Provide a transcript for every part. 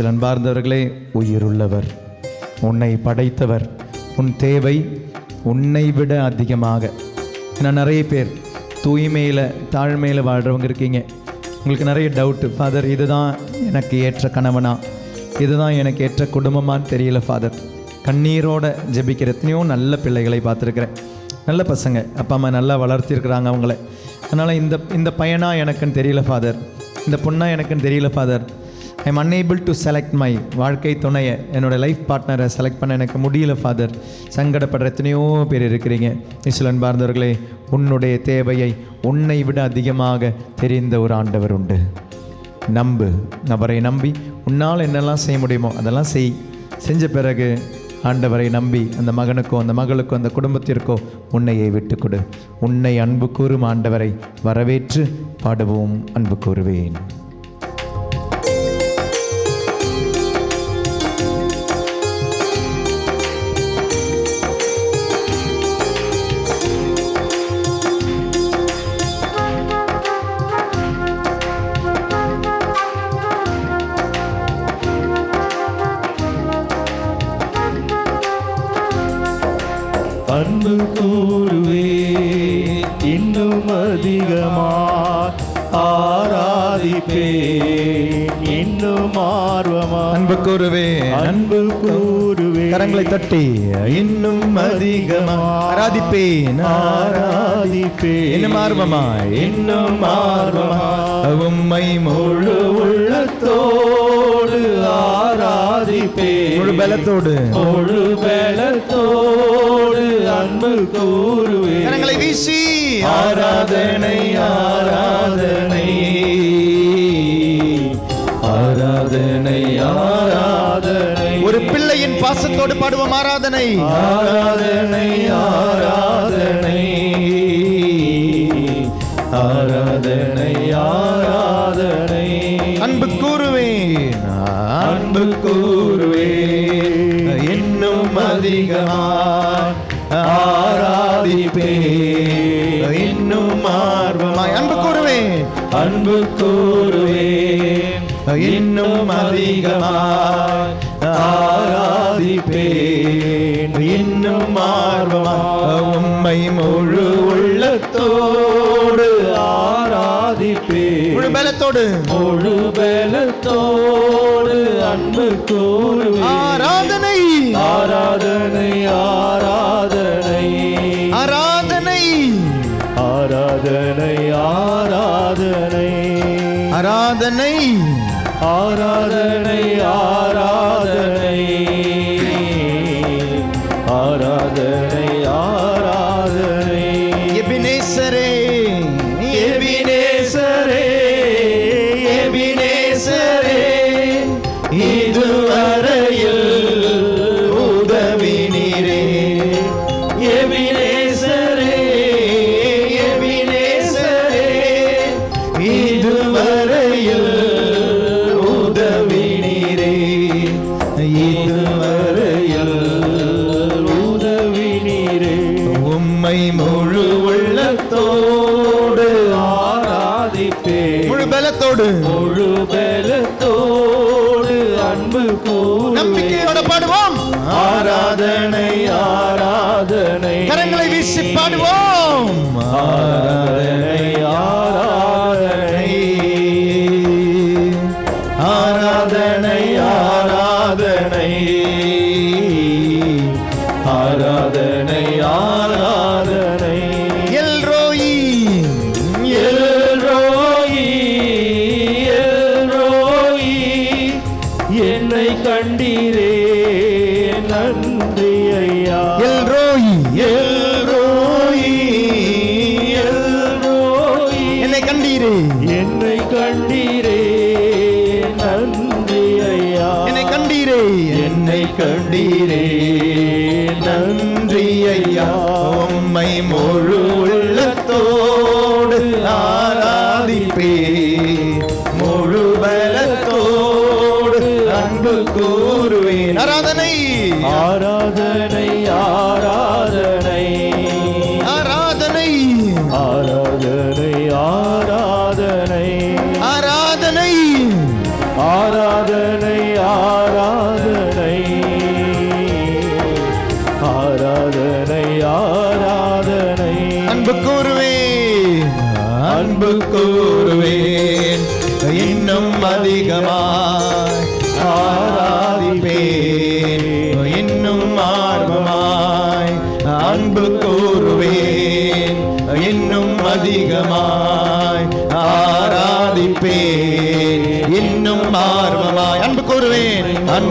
அன்பார்ந்தவர்களே, உயிருள்ளவர், உன்னை படைத்தவர், உன் தேவை உன்னை விட அதிகமாக. ஏன்னா நிறைய பேர் தூய்மையில் தாழ்மையில் வாழ்கிறவங்க இருக்கீங்க. உங்களுக்கு நிறைய டவுட்டு, ஃபாதர் இதுதான் எனக்கு ஏற்ற கணவனா, இதுதான் எனக்கு ஏற்ற குடும்பமானு தெரியல ஃபாதர். கண்ணீரோடு ஜெபிக்கிற எத்தனையோ நல்ல பிள்ளைகளை பார்த்துருக்குறேன். நல்ல பசங்க, அப்பா அம்மா நல்லா வளர்த்திருக்கிறாங்க அவங்கள. அதனால் இந்த பையனா எனக்குன்னு தெரியல ஃபாதர், இந்த பொண்ணா எனக்குன்னு தெரியல father. I am unable to select my வாழ்க்கை துணையை, என்னோடய லைஃப் பார்ட்னரை செலக்ட் பண்ண எனக்கு முடியல ஃபாதர். சங்கடப்படுற எத்தனையோ பேர் இருக்கிறீங்க. இஸ்லான் பார்ந்தவர்களே, உன்னுடைய தேவையை உன்னை விட அதிகமாக தெரிந்த ஒரு ஆண்டவர் உண்டு. நம்பு, அவரை நம்பி உன்னால் என்னெல்லாம் செய்ய முடியுமோ அதெல்லாம் செஞ்ச பிறகு ஆண்டவரை நம்பி அந்த மகனுக்கோ அந்த மகளுக்கோ அந்த குடும்பத்திற்கோ உன்னையை விட்டு கொடு. உன்னை அன்பு கூறும் ஆண்டவரை வரவேற்று பாடுவோம். அன்பு கூறுவேன். அன்பு கூறுவே இன்னும் அதிகமாய் ஆராதிப்பே இன்னும் ஆர்வமா. அன்பு கூறுவே, அன்பு கூறுவே, கரங்களை தட்டி இன்னும் அதிகமாய் ஆராதிப்பேன், ஆராதிப்பேன் இன்னும் ஆர்வமாய், இன்னும் ஆர்வமாய் உம்மை முழு உள்ளத்தோடு ஆராதிப்பேன், முழு பலத்தோடு, முழு பலத்தோடு அன்பு கூறுவே. கரங்களை வீசி ஆராதனை ஆராதனை ஆராதனை ஆராதனை. ஒரு பிள்ளையின் பாசத்தோடு பாடுவோம் ஆராதனை, ஆராதனை ஆராதனை ஆராதனை ஆராதனை. அன்பு கூறுவேன், அன்பு கூறுவே இன்னும் அதிகமாய் ஆராதிப்பே இன்னும் ஆர்வமாய். அன்பு கூறுவேன், அன்பு கூறுவே இன்னும் அதிகமாய் ஆராதிப்பே இன்னும் ஆர்வமாய். உம்மை முழு உள்ளத்தோடு ஆராதிப்பே, முழு பலத்தோடு, முழு பலத்தோடு அன்பு கூறுவே. ஆராதனை ஆராதனை ஆராதனை ஆராதனை ஆராதனை ஆராதனை ஆராதனை ஆராதனை ஆராதனை ஆராதனை ஆராதனை. எபினேசரே, எபினேசரே எபினேசரே இதுவரையில் உதவி நீரே. எபினேசரே எபினேசரே இதுவரையில் உதவி நீரே. இதுவரையில் உதவி நீரே. உம்மை முழு உள்ளத்தோடு ஆராதிப்பே, முழு பலத்தோடு, முழு பலத்தோடு அன்பு கூறுவே. நம்பிக்கையோட பாடுவோம் ஆராதனை ஆராதனை. கரங்களை வீசி பாடுவோம் ஆராதனை ஆராதனை ஆராதனை ஆராதனை ஆராதனை ஆராதனை. எல்ரோயி, எல்ரோயி எல்ரோயி என்னை கண்டீரே நன்றி ஐயா. எல்ரோயி, எல்ரோயி எல்ரோயி என்னை கண்டீரே, என்னை கண்டீரே நன்றி ஐயா. என்னை கண்டீரே, என்னை கண்டீரே நன்றி ஐயா. உம்மை முழு உள்ளத்தோடு ஆராதிப்பே, முழு பலத்தோடு அன்பு கூறுவேன். ஆராதனை ஆராதனை ஆராதனை ஆராதனை ஆராதனை ஆராதனை ஆராதனை ஆராதனை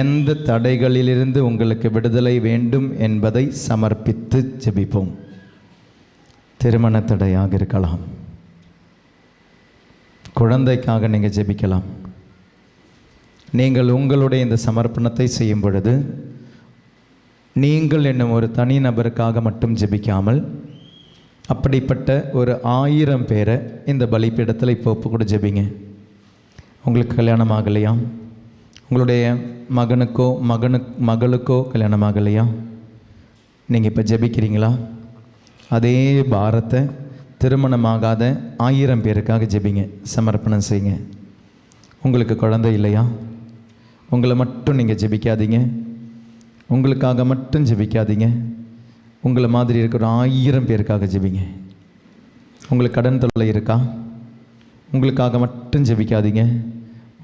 எந்த தடைகளிலிருந்து உங்களுக்கு விடுதலை வேண்டும் என்பதை சமர்ப்பித்து ஜெபிப்போம். திருமண தடையாக இருக்கலாம், குழந்தைக்காக நீங்கள் ஜெபிக்கலாம். நீங்கள் உங்களுடைய இந்த சமர்ப்பணத்தை செய்யும் பொழுது நீங்கள் என்னும் ஒரு தனி நபருக்காக மட்டும் ஜெபிக்காமல் அப்படிப்பட்ட ஒரு 1000 பேரை இந்த பலிப்பீடத்தில் இப்போ ஒப்பு கூட ஜெபிங்க. உங்களுக்கு கல்யாணம் ஆகலையா? உங்களுடைய மகனுக்கோ மகளுக்கோ கல்யாணம் ஆகலையா? நீங்கள் இப்போ ஜெபிக்கிறீங்களா? அதே பாரத்தை திருமணமாகாத 1000 பேருக்காக ஜெபிங்க, சமர்ப்பணம் செய்யுங்க. உங்களுக்கு குழந்தை இல்லையா? உங்களை மட்டும் நீங்கள் ஜெபிக்காதீங்க, உங்களுக்காக மட்டும் ஜெபிக்காதீங்க. உங்களை மாதிரி இருக்கிற 1000 பேருக்காக ஜெபிங்க. உங்களுக்கு கடன் தொல்லை இருக்கா? உங்களுக்காக மட்டும் ஜெபிக்காதீங்க,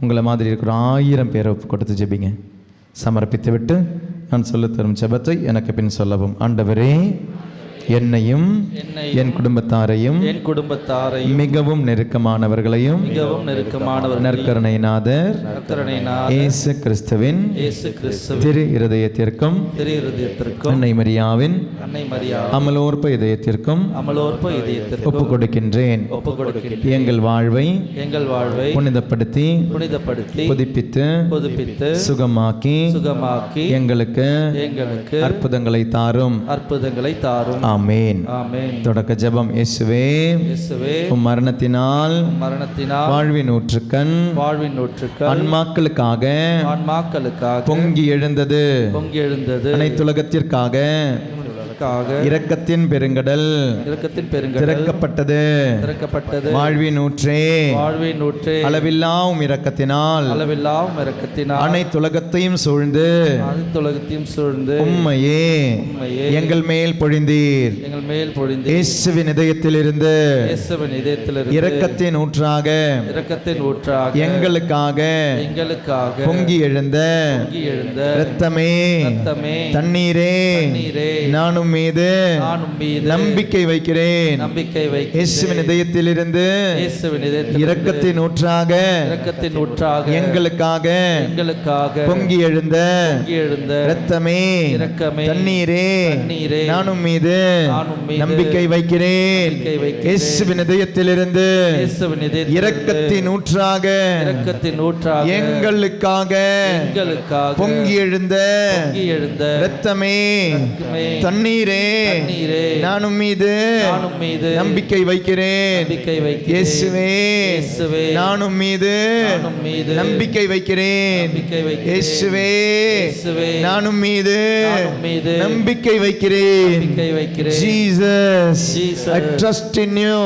உங்களை மாதிரி இருக்கிற 1000 பேரை கொடுத்து ஜெபிங்க. சமர்ப்பித்து விட்டு நான் சொல்லித்தரும் ஜெபத்தை எனக்கு பின் சொல்லவும். ஆண்டவரே, என்னையும் என் குடும்பத்தாரையும் மிகவும் நெருக்கமானவர்களையும் நற்கருணைநாதர் இயேசு கிறிஸ்துவின் திரு இருதயத்திற்கும் அன்னை மரியாவின் அமலோற்ப இதயத்திற்கும் ஒப்பு கொடுக்கின்றேன். எங்கள் வாழ்வை புனிதப்படுத்தி புதுப்பித்து சுகமாக்கி எங்களுக்கு அற்புதங்களை தாரும். ஆமென். தொடக்க ஜெபம். இயேசுவே, உம் மரணத்தினால் வாழ்வின் ஊற்றுக்கண் ஆன்மாக்களுக்காக பொங்கி எழுந்தது. அனைத்துலகத்திற்காக இரக்கத்தின் பெருங்கடல் திறக்கப்பட்டது. வாழ்வின் ஊற்றே, அளவில்லாவும் இரக்கத்தினால் அனைத்துலகத்தையும் சூழ்ந்து உம்மையே எங்கள் மேல் பொழிந்தீர். இயேசுவின் இதயத்திலிருந்து இரக்கத்தின் ஊற்றாக எங்களுக்காக பொங்கி எழுந்த இரத்தமே, தண்ணீரே, நானும் மீது நம்பிக்கை வைக்கிறேன். இயேசுவின் இதயத்திலிருந்து இரக்கத்தின் ஊற்றாக எங்களுக்காக பொங்கி எழுந்த இரத்தமே, தண்ணீரே, நானும் மீது நம்பிக்கை வைக்கிறேன். இயேசுவின் இதயத்திலிருந்து இரக்கத்தின் ஊற்றாக எங்களுக்காக பொங்கி எழுந்த இரத்தமே, தண்ணீரே, நானும் மீது நம்பிக்கை வைக்கிறேன். இயேசுவே, நானும் மீது நம்பிக்கை வைக்கிறேன். இயேசுவே, நானும் மீது நம்பிக்கை வைக்கிறேன். Jesus, I trust in you.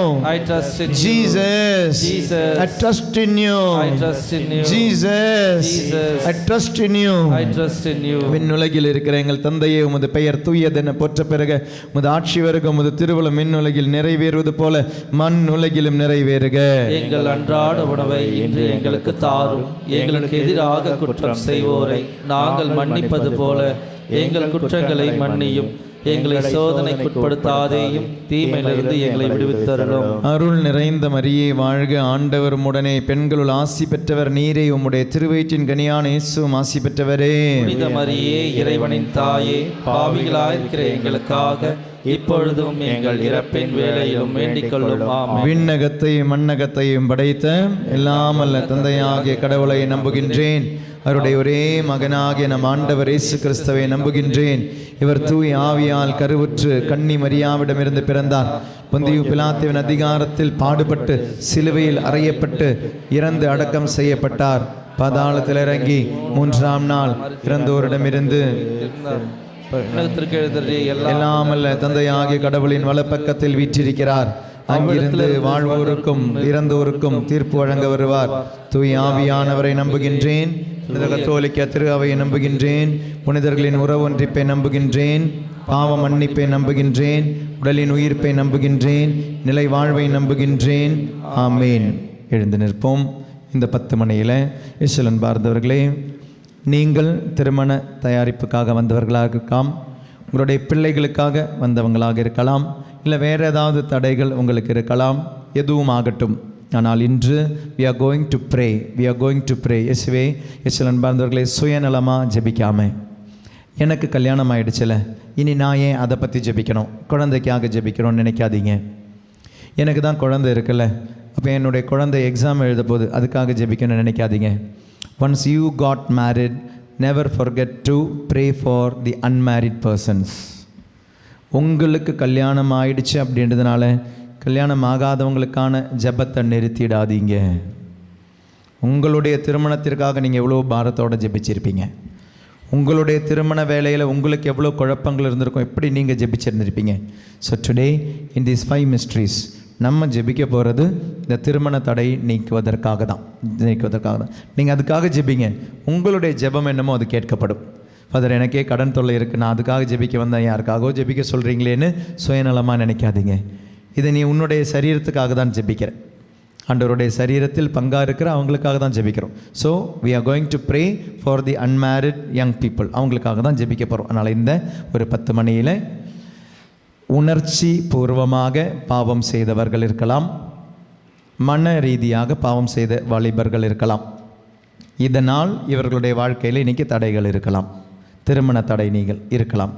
Jesus, I trust in you. Jesus, I trust in you. விண்ணுலகில் இருக்கிற எங்கள் தந்தையே, உமது பெயர் தூயதென போற்ற பிறகு உமது ஆட்சி வருக. உமது திருவுளம் விண்ணுலகில் நிறைவேறுவது போல மண் உலகிலும் நிறைவேறுக. எங்கள் அன்றாட உணவை இன்று எங்களுக்கு தாரும். எங்களுக்கு எதிராக குற்றம் செய்வோரை நாங்கள் மன்னிப்பது போல எங்கள் குற்றங்களை மன்னியும். எங்களை சோதனைக்குட்படுத்தாதேயும், தீமையிலிருந்து எங்களை விடுவித்தருளும். அருள் நிறைந்த மரியே வாழ்க, ஆண்டவர் உம்முடனே, பெண்களுள் ஆசி பெற்றவர் நீரே. உம்முடைய திருவயிற்றின் கனியான இயேசுவும் ஆசி பெற்றவரே. புனித மரியே, இறைவனின் தாயே, பாவிகளாயிருக்கிற எங்களுக்காக இப்பொழுதும் எங்கள் இறப்பின் வேளையிலும் வேண்டிக் கொள்ளும். ஆமென். விண்ணகத்தையும் மண்ணகத்தையும் படைத்த எல்லாம் அல்ல தந்தையாகிய கடவுளை நம்புகின்றேன். அவருடைய ஒரே மகனாகிய நம் ஆண்டவர் இயேசு கிறிஸ்துவை நம்புகின்றேன். இவர் தூய் ஆவியால் கருவுற்று கன்னி மரியாவிடமிருந்து பிறந்தார். பொந்தியு பிலாத்துவின் அதிகாரத்தில் பாடுபட்டு சிலுவையில் அறையப்பட்டு இறந்து அடக்கம் செய்யப்பட்டார். பாதாளத்தில் இறங்கி 3ஆம் நாள் இறந்தோரிடமிருந்து எல்லாம் அல்ல தந்தையாகிய கடவுளின் வலப்பக்கத்தில் வீற்றிருக்கிறார். அங்கிருந்து வாழ்வோருக்கும் இறந்தோருக்கும் தீர்ப்பு வழங்க வருவார். தூய் ஆவியானவரை நம்புகின்றேன். புனித கத்தோலிக்க திரு அவையை நம்புகின்றேன். புனிதர்களின் உறவொன்றிப்பை நம்புகின்றேன். பாவ மன்னிப்பை நம்புகின்றேன். உடலின் உயிர்ப்பை நம்புகின்றேன். நிலை வாழ்வை நம்புகின்றேன். ஆமேன். எழுந்து நிற்போம். இந்த 10 மணியில் இஸ்வலன் பார்த்தவர்களே, நீங்கள் திருமண தயாரிப்புக்காக வந்தவர்களாக இருக்கலாம், உங்களுடைய பிள்ளைகளுக்காக வந்தவங்களாக இருக்கலாம், இல்லை வேறு ஏதாவது தடைகள் உங்களுக்கு இருக்கலாம். எதுவும் ஆகட்டும், ஆனால் இன்று we are going to pray இயேசுவே இயேசுவில் அன்பார்ந்தவர்களே, சுயநலமாக ஜெபிக்காமல், எனக்கு கல்யாணம் ஆகிடுச்சில்ல, இனி நான் ஏன் அதை பற்றி ஜெபிக்கணும், குழந்தைக்காக ஜெபிக்கணும்னு நினைக்காதீங்க. எனக்கு தான் குழந்தை இருக்குல்ல, அப்போ என்னுடைய குழந்தை எக்ஸாம் எழுத போது அதுக்காக ஜெபிக்கணும்னு நினைக்காதீங்க. Once you got married, never forget to pray for the unmarried persons. உங்களுக்கு கல்யாணம் ஆயிடுச்சு அப்படின்றதுனால கல்யாணம் ஆகாதவங்களுக்கான ஜெபத்தை நிறுத்திடாதீங்க. உங்களுடைய திருமணத்திற்காக நீங்கள் எவ்வளோ பாரத்தோடு ஜெபிச்சிருப்பீங்க. உங்களுடைய திருமண வேலையில் உங்களுக்கு எவ்வளோ குழப்பங்கள் இருந்திருக்கும், எப்படி நீங்கள் ஜெபிச்சிருந்திருப்பீங்க. So today in these 5 mysteries நம்ம ஜெபிக்க போகிறது இந்த திருமண தடை நீக்குவதற்காக தான். நீங்கள் அதுக்காக ஜெபிங்க. உங்களுடைய ஜெபம் என்னமோ அது கேட்கப்படும். ஃபாதர், எனக்கே கடன் தொல்லை இருக்குது, நான் அதுக்காக ஜெபிக்க வந்தேன், யாருக்காகவோ ஜெபிக்க சொல்கிறீங்களேன்னு சுயநலமாக நினைக்காதீங்க. இதை நீ உன்னுடைய சரீரத்துக்காக தான் ஜெபிக்கிற. ஆண்டவருடைய சரீரத்தில் பங்காக இருக்கிற அவங்களுக்காக தான் ஜெபிக்கிறோம். So we are going to pray for the unmarried young people. அவங்களுக்காக தான் ஜெபிக்க போகிறோம். அதனால் இந்த ஒரு 10 மணியில் உணர்ச்சி பூர்வமாக பாவம் செய்தவர்கள் இருக்கலாம், மன ரீதியாக பாவம் செய்த வாலிபர்கள் இருக்கலாம். இதனால் இவர்களுடைய வாழ்க்கையில் இன்றைக்கி தடைகள் இருக்கலாம், திருமண தடை நீங்கள் இருக்கலாம்.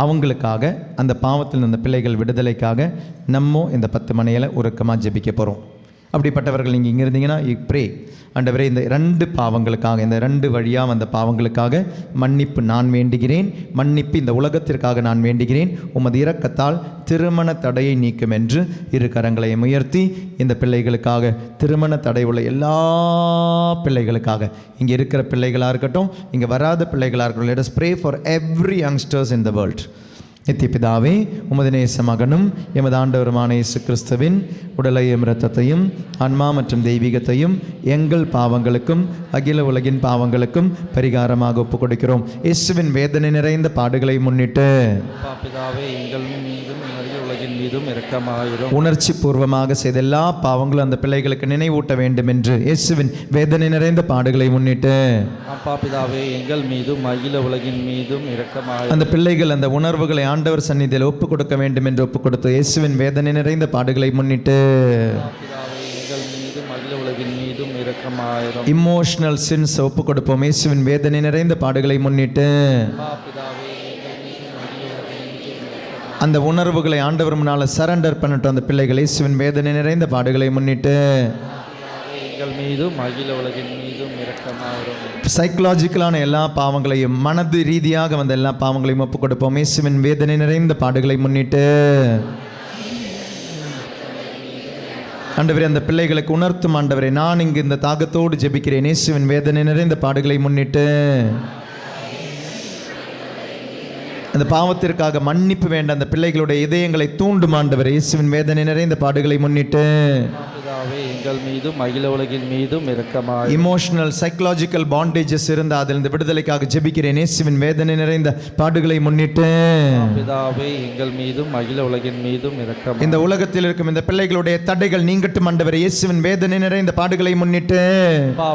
அவங்களுக்காக, அந்த பாவத்தில் இருந்த பிள்ளைகள் விடுதலைக்காக நம்ம இந்த 10 மணியில் உருக்கமாக ஜெபிக்க போகிறோம். அப்படிப்பட்டவர்கள் நீங்கள் இங்கே இருந்தீங்கன்னா ப்ரே. ஆண்டவரே, இந்த 2 பாவங்களுக்காக, இந்த 2 வழியாக வந்த பாவங்களுக்காக மன்னிப்பு நான் வேண்டுகிறேன். மன்னிப்பு இந்த உலகத்திற்காக நான் வேண்டுகிறேன். உமது இரக்கத்தால் திருமண தடையை நீக்கும் என்று 2 கரங்களை உயர்த்தி இந்த பிள்ளைகளுக்காக, திருமண தடை உள்ள எல்லா பிள்ளைகளுக்காக, இங்கே இருக்கிற பிள்ளைகளாக இருக்கட்டும், இங்கே வராத பிள்ளைகளாக இருக்கட்டும், let us pray for every youngsters in the world. நித்திய பிதாவே, உமது நேச மகனும் எமது ஆண்டவருமான இயேசு கிறிஸ்துவின் உடலையும் இரத்தத்தையும் ஆன்மா மற்றும் தெய்வீகத்தையும் எங்கள் பாவங்களுக்கும் அகில உலகின் பாவங்களுக்கும் பரிகாரமாக ஒப்புக் கொடுக்கிறோம். இயேசுவின் வேதனை நிறைந்த பாடுகளை முன்னிட்டு உணர்ச்சி பூர்வமாக செய்த எல்லா பாவங்களும் அந்த பிள்ளைகளுக்கு நினைவூட்ட வேண்டும் என்று இயேசுவின் வேதனை நிறைந்த பாடுகளை முன்னிட்டு எங்கள் மீதும் அகில உலகின் மீதும் இரக்கமாக அந்த பிள்ளைகள் அந்த உணர்வுகளை ஆண்டவர் சந்நிதியில் ஒப்புக் கொடுக்க வேண்டும் என்று ஒப்புக் கொடுத்து இயேசுவின் வேதனை நிறைந்த பாடுகளை முன்னிட்டு இமோஷனல் சின்ஸ் ஒப்புக் கொடுப்போம். இயேசுவின் வேதனை நிறைந்த பாடுகளை முன்னிட்டு அந்த உணர்வுகளை ஆண்டவர் முன்னால் சரண்டர் பண்ணட்டும் அந்த பிள்ளைகள். இயேசுவின் வேதனை நிறைந்த பாடுகளை முன்னிட்டு சைக்கலாஜிக்கலான எல்லா பாவங்களையும், மனது ரீதியாக வந்த எல்லா பாவங்களையும் ஒப்புக் கொடுப்போம். இயேசுவின் வேதனை நிறைந்த பாடுகளை முன்னிட்டு ஆண்டவரே, அந்த பிள்ளைகளுக்கு உணர்த்தும் ஆண்டவரே, நான் இங்கு இந்த தாகத்தோடு ஜெபிக்கிறேன். இயேசுவின் வேதனை நிறைந்த பாடுகளை முன்னிட்டு அந்த பாவத்திற்காக மன்னிப்பு வேண்ட அந்த பிள்ளைகளுடைய இதயங்களை தூண்டும் ஆண்டவரே. இயேசுவின் வேதனை நிறைந்த பாடுகளை முன்னிட்டு எங்கள் மீதும் அகில உலகின் மீதும் இரக்கமாய் இமோஷனல் சைக்கலாஜிக்கல் பாண்டேஜஸ் இருந்த அதிலிருந்து விடுதலைக்காக ஜெபிக்கிறேன். இயேசுவின் வேதனை நிறைந்த பாடுகளை முன்னிட்டு பிதாவே, எங்கள் மீதும் அகில உலகின் மீதும் இரக்கமாய் இந்த உலகத்தில் இருக்கும் இந்த பிள்ளைகளுடைய தடைகள் நீங்கட்டும் ஆண்டவரே. இயேசுவின் வேதனை நிறைந்த பாடுகளை முன்னிட்டு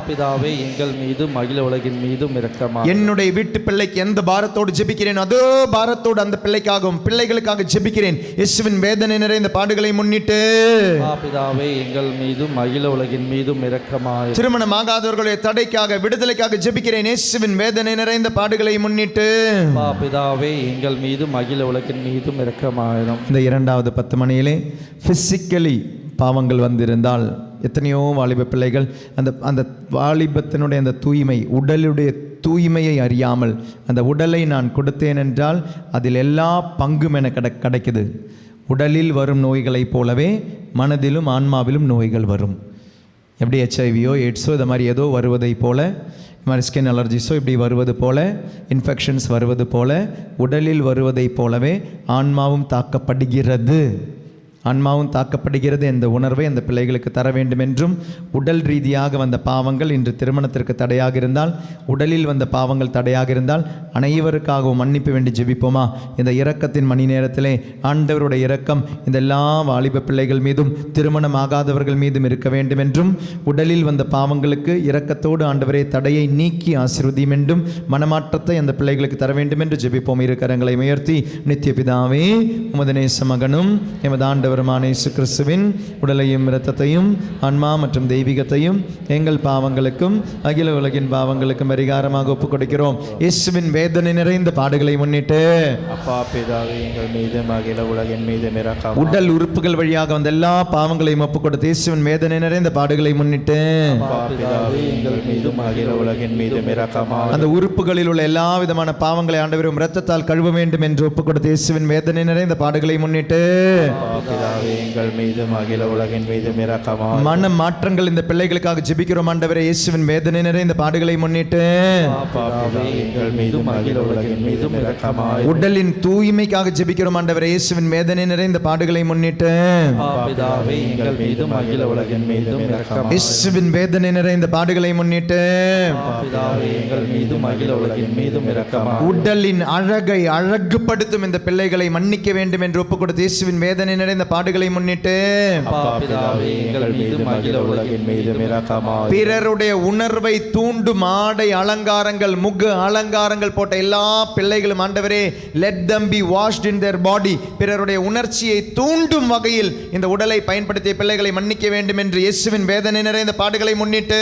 பிதாவே, எங்கள் மீதும் அகில உலகின் மீதும் இரக்கமாய் என்னுடைய வீட்டு பிள்ளைக்கு எந்த பாரத்தோடு ஜெபிக்கிறேன் அதோ பாரத்தோடு அந்த பிள்ளைக்காகவும் பிள்ளைகளுக்காக ஜெபிக்கிறேன். இயேசுவின் வேதனை நிறைந்த பாடுகளை முன்னிட்டு பிதாவே, எங்கள் மீதும் அகில உலகின் மீதும் இரக்கமாய் திருமணமாகாதவர்களுடைய தடைக்காக விடுதலைக்காக ஜெபிக்கிறேன். இயேசுவின் வேதனை நிறைந்த பாடுகளை முன்னிட்டு பிதாவே, எங்கள் மீதும் அகில உலகின் மீதும் இரக்கமாயிரும். இந்த 2வது 10 மணியிலே பிசிக்கலி பாவங்கள் வந்திருந்தால் எத்தனையோ வாலிப பிள்ளைகள் அந்த வாலிபத்தினுடைய அந்த தூய்மை, உடலுடைய தூய்மையை அறியாமல் அந்த உடலை நான் கொடுத்தேன் என்றால் அதில் எல்லா பங்கும் என கிடைக்குது. உடலில் வரும் நோய்களைப் போலவே மனதிலும் ஆன்மாவிலும் நோய்கள் வரும். எப்படி HIV-யோ எய்ட்ஸோ இது மாதிரி ஏதோ வருவதை போல, இது மாதிரி ஸ்கின் அலர்ஜிஸோ இப்படி வருவது போல, இன்ஃபெக்ஷன்ஸ் வருவது போல, உடலில் வருவதை போலவே ஆன்மாவும் தாக்கப்படுகிறது. இந்த உணர்வை அந்த பிள்ளைகளுக்கு தர வேண்டும் என்றும், உடல் ரீதியாக வந்த பாவங்கள் இன்று திருமணத்திற்கு தடையாக இருந்தால், உடலில் வந்த பாவங்கள் தடையாக இருந்தால் அனைவருக்காகவும் மன்னிப்பு வேண்டி ஜெபிப்போமா? இந்த இரக்கத்தின் மணி நேரத்திலே ஆண்டவருடைய இரக்கம் இந்த எல்லா வாலிப பிள்ளைகள் மீதும் திருமணம் ஆகாதவர்கள் மீதும் இருக்க வேண்டும் என்றும், உடலில் வந்த பாவங்களுக்கு இரக்கத்தோடு ஆண்டவரே தடையை நீக்கி ஆசீர்வதியும் என்றும், மனமாற்றத்தை அந்த பிள்ளைகளுக்கு தர வேண்டும் என்று ஜெபிப்போம். 2 கரங்களை உயர்த்தி நித்திய பிதாவே, உமது நேச மகனும் எமது ஆண்டவர் ஆண்டவருமான இயேசு கிறிஸ்துவின் உடலையும் இரத்தத்தையும் ஆன்மா மற்றும் தெய்வீகத்தையும் எங்கள் பாவங்களுக்கும் அகில உலகின் பாவங்களுக்கும் பரிகாரமாக ஒப்புக் கொடுக்கிறோம். இயேசுவின் வேதனை நிறைந்த பாடுகளை முன்னிட்டு அப்பா பிதாவே எங்கள் மீதும் அகில உலகின் மீதும் இரக்கம். உடல் உறுப்புகள் வழியாக வந்த எல்லா பாவங்களையும் ஒப்புக் கொடுத்து இயேசுவின் வேதனை நிறைந்த பாடுகளை முன்னிட்டு அப்பா பிதாவே எங்கள் மீதும் அகில உலகின் மீதும் இரக்கமாக. அந்த உறுப்புகளில் உள்ள எல்லா விதமான பாவங்களை ஆண்டவரும் இரத்தத்தால் கழுவ வேண்டும் என்று ஒப்புக் கொடுத்து இயேசுவின் வேதனை நிறைந்த பாடுகளை முன்னிட்டு அப்பா பிதாவே எங்கள் மீதும் அகில உலகின் மீதும் இரக்கமாக. மன மாற்றங்கள் இந்த பிள்ளைகளுக்காக ஜெபிக்கிறோம் ஆண்டவரே. இயேசுவின் வேதனை நிறைந்த பாடுகளை முன்னிட்டு அப்பா பிதாவே எங்கள் மீதும் அகில உலகின் மீதும் இரக்கமாக. உடலின் தூய்மைக்காக ஜெபிக்கிறோம் ஆண்டவரே. இயேசுவின் வேதனை நிறைந்த பாடுகளை முன்னிட்டு அப்பா பிதாவே எங்கள் மீதும் அகில உலகின் மீதும் இரக்கமாக. இயேசுவின் வேதனை நிறைந்த பாடுகளை முன்னிட்டு அப்பா பிதாவே எங்கள் மீதும் அகில உலகின் மீதும் இரக்கமாக. உடலின் அழகை அழகுபடுத்தும் இந்த பிள்ளைகளை மன்னிக்க வேண்டும் என்று ஒப்புக் கொடுத்து இயேசுவின் வேதனை நிறைந்த பாடுகளை முன்னிட்டு அப்பா பிதாவே எங்கள் மீதும் அகில உலகின் மீதும் இரக்கமாக. பிறருடைய உணர்வை தூண்டும் ஆடை அலங்காரங்கள் முக அலங்காரங்கள் போட்ட எல்லா பிள்ளைகளும் ஆண்டவரே let them be washed in their body. பிறருடைய உணர்ச்சியை தூண்டும் வகையில் இந்த உடலை பயன்படுத்திய பிள்ளைகளை மன்னிக்க வேண்டும் என்று இயேசுவின் வேதனை நிறைந்த பாடுகளை முன்னிட்டு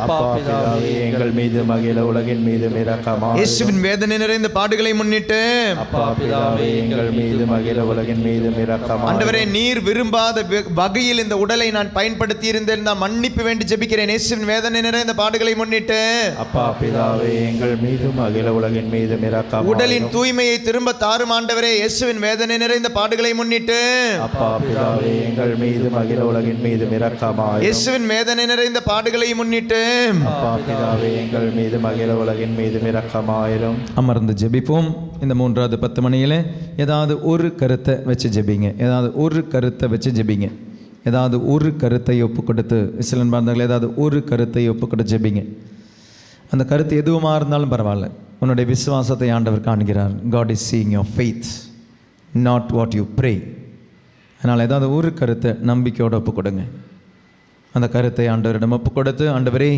அப்பா பிதாவே எங்கள் மீதும் அகில உலகின் மீதும் இரக்கமாக. இயேசுவின் வேதனை நிறைந்த பாடுகளை முன்னிட்டு அப்பா பிதாவே எங்கள் மீதும் அகில உலகின் மீதும் இரக்கமாக. ஆண்டவரே நீர் விரும்பாத வகையில் இந்த உடலை நான் பயன்படுத்தி இருந்தேன், நான் மன்னிப்பு வேண்டி ஜெபிக்கிறேன். இயேசுவின் வேதனை நிறைந்த பாடுகளை முன்னிட்டு அப்பா பிதாவே எங்கள் மீதும் அகில உலகின் மீதும் இரக்கமாக. உடலின் தூய்மையை திரும்ப தாரும் ஆண்டவரே. இயேசுவின் வேதனை நிறைந்த பாடுகளை முன்னிட்டு அப்பா பிதாவே எங்கள் மீதும் அகில உலகின் மீதும் இரக்கமாக. இயேசுவின் வேதனை நிறைந்த பாடுகளை முன்னிட்டு அப்பா பிதாவே எங்கள் மீதும் அகில உலகின் மீதும் இரக்கமாயிரும். அமர்ந்து ஜெபிப்போம். இந்த 3வது 10 மணியில் ஏதாவது ஒரு கருத்தை வச்சு ஜெபிங்க. ஏதாவது ஒரு கருத்தை வச்சு ஜெபிங்க. ஏதாவது ஒரு கருத்தை ஒப்பு கொடுத்து இஸ்லான் பாந்தர்கள் ஏதாவது ஒரு கருத்தை ஒப்பு கொடுத்து ஜெபிங்க. அந்த கருத்து எதுவுமாக இருந்தாலும் பரவாயில்ல. உன்னுடைய விசுவாசத்தை ஆண்டவர் காண்கிறார். God is seeing your faith, not what you pray. அதனால் ஏதாவது ஒரு கருத்தை நம்பிக்கையோடு ஒப்பு கொடுங்க. அந்த கருத்தை ஆண்டவரிடம் ஒப்பு கொடுத்து ஆண்டவரே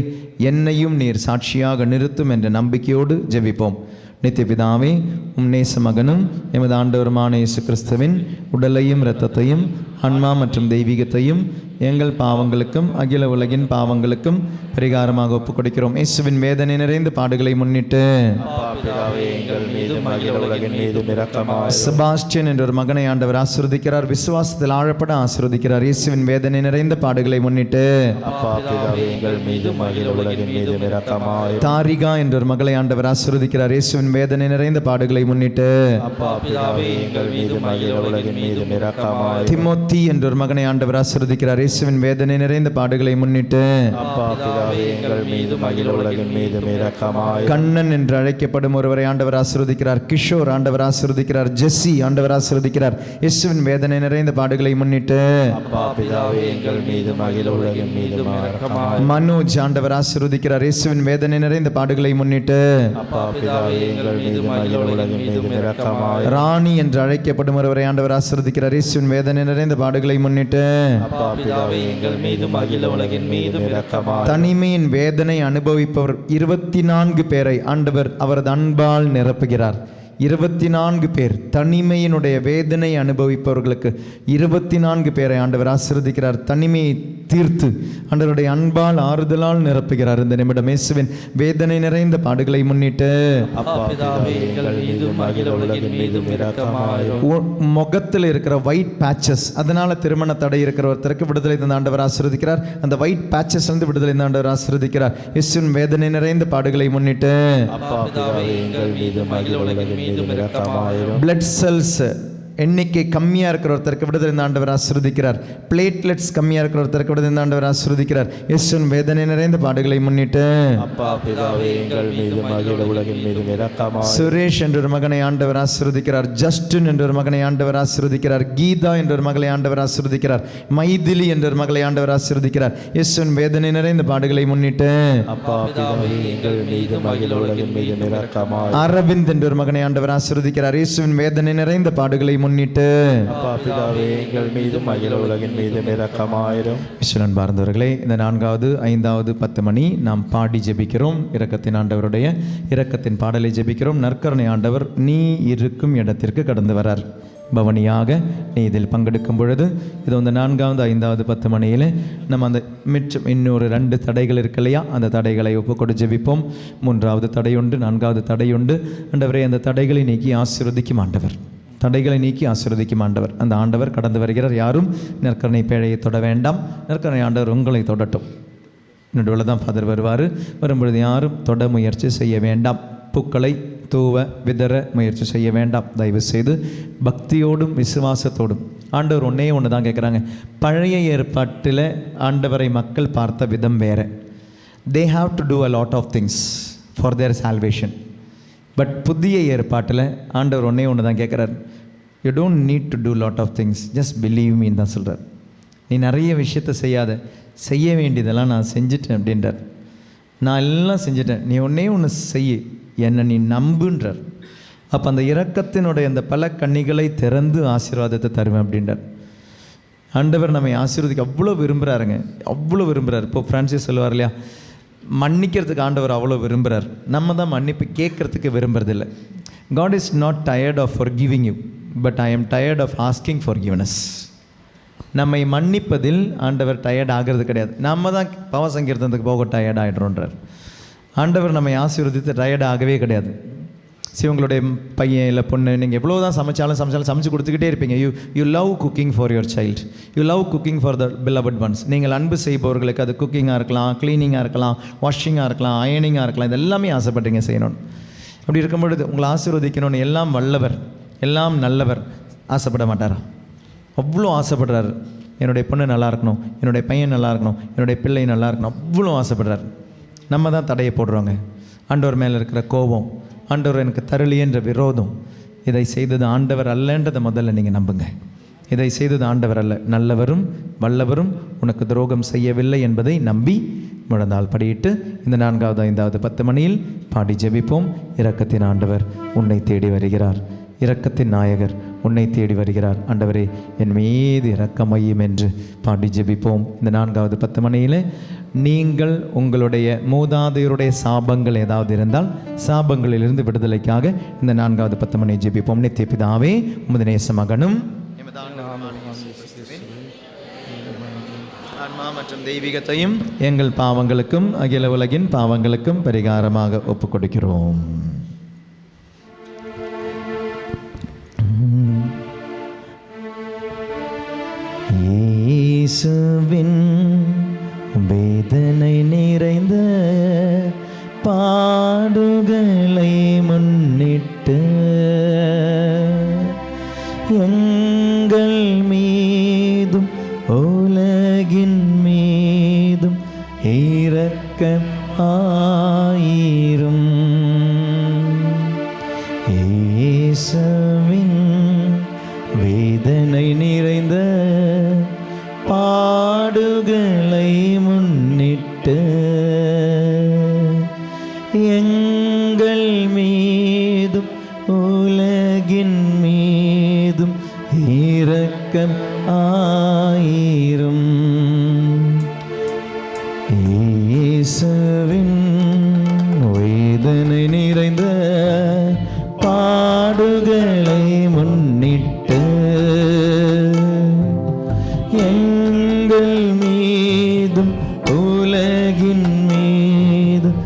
என்னையும் நீர் சாட்சியாக நிறுத்தும் என்ற நம்பிக்கையோடு ஜெபிப்போம். நித்திய பிதாவே உம் நேச மகனும் எமது ஆண்டவருமான இயேசு கிறிஸ்துவின் உடலையும் இரத்தத்தையும் ஆன்மா மற்றும் தெய்வீகத்தையும் எங்கள் பாவங்களுக்கும் அகில உலகின் பாவங்களுக்கும் பரிகாரமாக ஒப்புக் கொடுக்கிறோம். இயேசுவின் வேதனை நிறைந்த பாடுகளை முன்னிட்டு அப்பா பிதாவே எங்கள் மீதும் அகில உலகின் மீதும் இரக்கமாயிரும். செபாஸ்டியன் என்ற ஒரு மகனை ஆண்டவர் ஆசீர்வதிக்கிறார். விசுவாசத்தில் ஆழப்பட ஆசீர்வதிக்கிறார். இயேசுவின் வேதனை நிறைந்த பாடுகளை முன்னிட்டு அப்பா பிதாவே எங்கள் மீதும் அகில உலகின் மீதும் இரக்கமாயிரும். தாரிகா என்ற ஒரு மகளை ஆண்டவர் ஆசீர்வதிக்கிறார். இயேசுவின் வேதனை நிறைந்த பாடுகளை முன்னிட்டு அப்பா பிதாவே எங்கள் மீதும் அகில உலகின் மீதும் இரக்கமாயிரும். திமோத்தி என்ற ஒரு மகனை ஆண்டவர் ஆசீர்வதிக்கிறார். இயேசுவின் வேதனை நிறைந்த பாடுகளை முன்னிட்டு அப்பா பிதாவே எங்கள் மீதும் அகில உலகின் மீதும் இரக்கமாயிரும். கண்ணன் என்று அழைக்கப்படும் ஒருவரை ஆண்டவர் ஆசீர்வதிக்கிறார். கிஷோர் ஆண்டவர் ஆசீர்வதிக்கிறார். ஜெஸ்ஸி ஆண்டவர் ஆசீர்வதிக்கிறார். இயேசுவின் வேதனை நிறைந்த பாடுகளை முன்னிட்டு அப்பா பிதாவே எங்கள் மீதும் அகில உலகின் மீதும் இரக்கமாயிரும். மனோஜ் ஆண்டவர் ஆசீர்வதிக்கிறார். இயேசுவின் வேதனை நிறைந்த பாடுகளை முன்னிட்டு அப்பா பிதாவே எங்கள் மீதும் அகில உலகின் மீதும் இரக்கமாயிரும். ராணி என்று அழைக்கப்படும் ஒருவரை ஆண்டவர் ஆசீர்வதிக்கிறார். இயேசுவின் வேதனை நிறைந்த பாடுகளை முன்னிட்டு அப்பா பிதாவே எங்கள் மீதும் அகில உலகின் மீதும் இரக்கமாயிரும். தனிமையின் வேதனை அனுபவிப்பவர் 24 பேரை ஆண்டவர் அவரது அன்பால் நிரப்புகிறார். 24 பேர் தனிமையினுடைய வேதனை அனுபவிப்பவர்களுக்கு 24 பேரை ஆண்டவர் ஆசீர்வதிக்கிறார். தனிமையை தீர்த்து ஆண்டவருடைய அன்பால் ஆறுதலால் நிரப்புகிறார். இந்த நிமிடம் இயேசுவின் வேதனை நிறைந்த பாடுகளை முன்னிட்டு அப்பா பிதாவே எங்கள் மீதும் அகில உலகின் மீதும் இரக்கமாயிரும். முகத்தில் இருக்கிற ஒயிட் பேச்சஸ், அதனால திருமண தடை இருக்கிற ஒருத்தருக்கு விடுதலை தந்த ஆண்டவர் ஆசீர்வதிக்கிறார். அந்த ஒயிட் பேச்சஸ் வந்து விடுதலை தந்த ஆண்டவர் ஆசீர்வதிக்கிறார். இயேசுவின் வேதனை நிறைந்த பாடுகளை முன்னிட்டு அப்பா பிதாவே எங்கள் மீதும் அகில உலகின் மீதும் இரக்கமாயிரும். பிளட் செல்ஸ் எண்ணிக்கை கம்மியாக இருக்கிற ஒருத்தருக்கு விடுதலை ஆண்டவர் ஆசீர்வதிக்கிறார். பிளேட்லெட்ஸ் கம்மியாக இருக்கிற ஒருத்தருக்கு விடுதலை ஆண்டவர் ஆசீர்வதிக்கிறார். இயேசுவின் வேதனை நிறைந்த பாடுகளை முன்னிட்டு அப்பா பிதாவே எங்கள் மீதும் அகில உலகின் மீதும் இரக்கமாயிரும். சுரேஷ் என்ற ஒரு மகனை ஆண்டவர் ஆசீர்வதிக்கிறார். ஜஸ்டின் என்ற ஒரு மகனை ஆண்டவர் ஆசீர்வதிக்கிறார். கீதா என்ற ஒரு மகளை ஆண்டவர் ஆசீர்வதிக்கிறார். மைதிலி என்ற ஒரு மகளை ஆண்டவர் ஆசீர்வதிக்கிறார். இயேசுவின் வேதனை நிறைந்த பாடுகளை முன்னிட்டு அப்பா பிதாவே எங்கள் மீதும் அகில உலகின் மீதும் இரக்கமாயிரும். அரவிந்த் என்ற ஒரு மகனை ஆண்டவர் ஆசீர்வதிக்கிறார். இயேசுவின் வேதனை நிறைந்த பாடுகளை முன்னிட்டு அப்பா பிதாவே எங்கள் மீதும் அகில உலகின் மீதும் இரக்கமாயிரும். விஸ்வலன் பார்ந்தவர்களே, இந்த 4வது 5வது 10 மணி நாம் பாடி ஜெபிக்கிறோம். இரக்கத்தின் ஆண்டவருடைய இரக்கத்தின் பாடலை ஜெபிக்கிறோம். நற்கருணை ஆண்டவர் நீ இருக்கும் இடத்திற்கு கடந்து வரார். பவனியாக நீ இதில் பங்கெடுக்கும் பொழுது இது வந்து 4வது 5வது 10 மணியில் நம்ம அந்த மிச்சம் இன்னொரு 2 தடைகள் இருக்கு இல்லையா, அந்த தடைகளை ஒப்புக்கொடு ஜெபிப்போம். 3வது தடையுண்டு, 4வது தடையுண்டு. ஆண்டவரே, அந்த தடைகளை நீக்கி ஆசீர்வதிக்கும் ஆண்டவர், தடைகளை நீக்கி ஆசீர்வதிக்கும் ஆண்டவர். அந்த ஆண்டவர் கடந்து வருகிறார். யாரும் நற்கருணை பேழையை தொட வேண்டாம். நற்கருணை ஆண்டவர் உங்களை தொடட்டும். நடுவில் தான் ஃபாதர் வருவார். வரும்பொழுது யாரும் தொட முயற்சி செய்ய வேண்டாம். பூக்களை தூவ விதற முயற்சி செய்ய வேண்டாம். தயவு செய்து பக்தியோடும் விசுவாசத்தோடும். ஆண்டவர் ஒன்று தான் கேட்குறாங்க. பழைய ஏற்பாட்டில் ஆண்டவரை மக்கள் பார்த்த விதம் வேறு. They have to do a lot of things for their salvation. But புதிய ஏற்பாட்டில் ஆண்டவர் ஒன்று தான் கேட்குறார். You don't need to do lot of things, just believe மீன்னு தான் சொல்கிறார். நீ நிறைய விஷயத்தை செய்யாத, செய்ய வேண்டியதெல்லாம் நான் செஞ்சுட்டேன் அப்படின்றார். நான் எல்லாம் செஞ்சுட்டேன், நீ ஒன்று செய்ய, என்னை நீ நம்புன்றார். அப்போ அந்த இரக்கத்தினுடைய அந்த பல கண்ணிகளை திறந்து ஆசீர்வாதத்தை தருவேன் அப்படின்றார். ஆண்டவர் நம்மை ஆசீர்வதிக்க அவ்வளோ விரும்புகிறாருங்க, அவ்வளோ விரும்புகிறார். இப்போ பிரான்சிஸ் சொல்லுவார் இல்லையா, மன்னிக்கிறதுக்கு ஆண்டவர் அவ்வளோ விரும்புகிறார். நம்ம தான் மன்னிப்பு கேட்குறதுக்கு விரும்புறதில்லை. God is not tired of forgiving you, but I am tired of asking forgiveness. நம்மை மன்னிப்பதில் ஆண்டவர் டயர்ட் ஆகிறது கிடையாது. நம்ம தான் பாவ சங்கீர்த்தனத்துக்கு போக டயர்ட் ஆகிடுறோன்றார். ஆண்டவர் நம்மை ஆசீர்வதித்து டயர்ட் ஆகவே கிடையாது. உங்களுடைய பையன் இல்லை பொண்ணு, நீங்கள் எவ்வளோ தான் சமைச்சாலும் சமைச்சு கொடுத்துக்கிட்டே இருப்பீங்க. You love cooking for your child, you love cooking for the beloved once. நீங்கள் அன்பு செய்பவர்களுக்கு அது குக்கிங்காக இருக்கலாம், க்ளீனிங்காக இருக்கலாம், வாஷிங்காக இருக்கலாம், அயனிங்காக இருக்கலாம், இது எல்லாமே ஆசைப்பட்டீங்க செய்யணும்னு. அப்படி இருக்கும் பொழுது உங்களை ஆசீர்வதிக்கணும்னு எல்லாம் வல்லவர், எல்லாம் நல்லவர் ஆசைப்பட மாட்டாரா? அவ்வளோ ஆசைப்படுறாரு. என்னுடைய பொண்ணு நல்லா இருக்கணும், என்னுடைய பையன் நல்லா இருக்கணும், என்னுடைய பிள்ளை நல்லா இருக்கணும், அவ்வளோ ஆசைப்படுறாரு. நம்ம தான் தடையை போடுறோங்க. ஆண்டவர் மேலே இருக்கிற கோபம், ஆண்டவர் எனக்கு தரலியன்ற விரோதம், இதை செய்தது ஆண்டவர் அல்லன்றதை முதல்ல நீங்கள் நம்புங்க. இதை செய்தது ஆண்டவர் அல்ல, நல்லவரும் வல்லவரும் உனக்கு துரோகம் செய்யவில்லை என்பதை நம்பி முழந்தால் படியிட்டு இந்த 4வது 5வது 10 மணியில் பாடி ஜெபிப்போம். இரக்கத்தின் ஆண்டவர் உன்னை தேடி வருகிறார், இரக்கத்தின் நாயகர் உன்னை தேடி வருகிறார். ஆண்டவரே, என் மீது இரக்கமையும் என்று பாடி ஜெபிப்போம். இந்த 4வது 10 மணியில் நீங்கள் உங்களுடைய மூதாதையருடைய சாபங்கள் ஏதாவது இருந்தால் சாபங்களிலிருந்து விடுதலைக்காக இந்த 4வது 10 மணி ஜெபிப்போம். நித்திய பிதாவே, உமது நேச மகனும் ஆன்மா மற்றும் தெய்வீகத்தையும் எங்கள் பாவங்களுக்கும் அகில உலகின் பாவங்களுக்கும் பரிகாரமாக ஒப்புக் கொடுக்கிறோம். இயேசுவின் வேதனை நிறைந்த பாடுகளை முன்னிட்டு எங்கள் மீதும் உலகின் மீதும் இரக்கம் ஆயிரும். இயேசுவின் வேதனை நிறைந்த பாடுகளை முன்னிட்டு எங்கள் மீதும் உலகின் மீதும் இரக்கம் ஆயிரும். இயேசுவின் வேதனை நிறைந்த பாடுகளை முன்னிட்டு எங்கள் மீதும் உலகின் மீதும்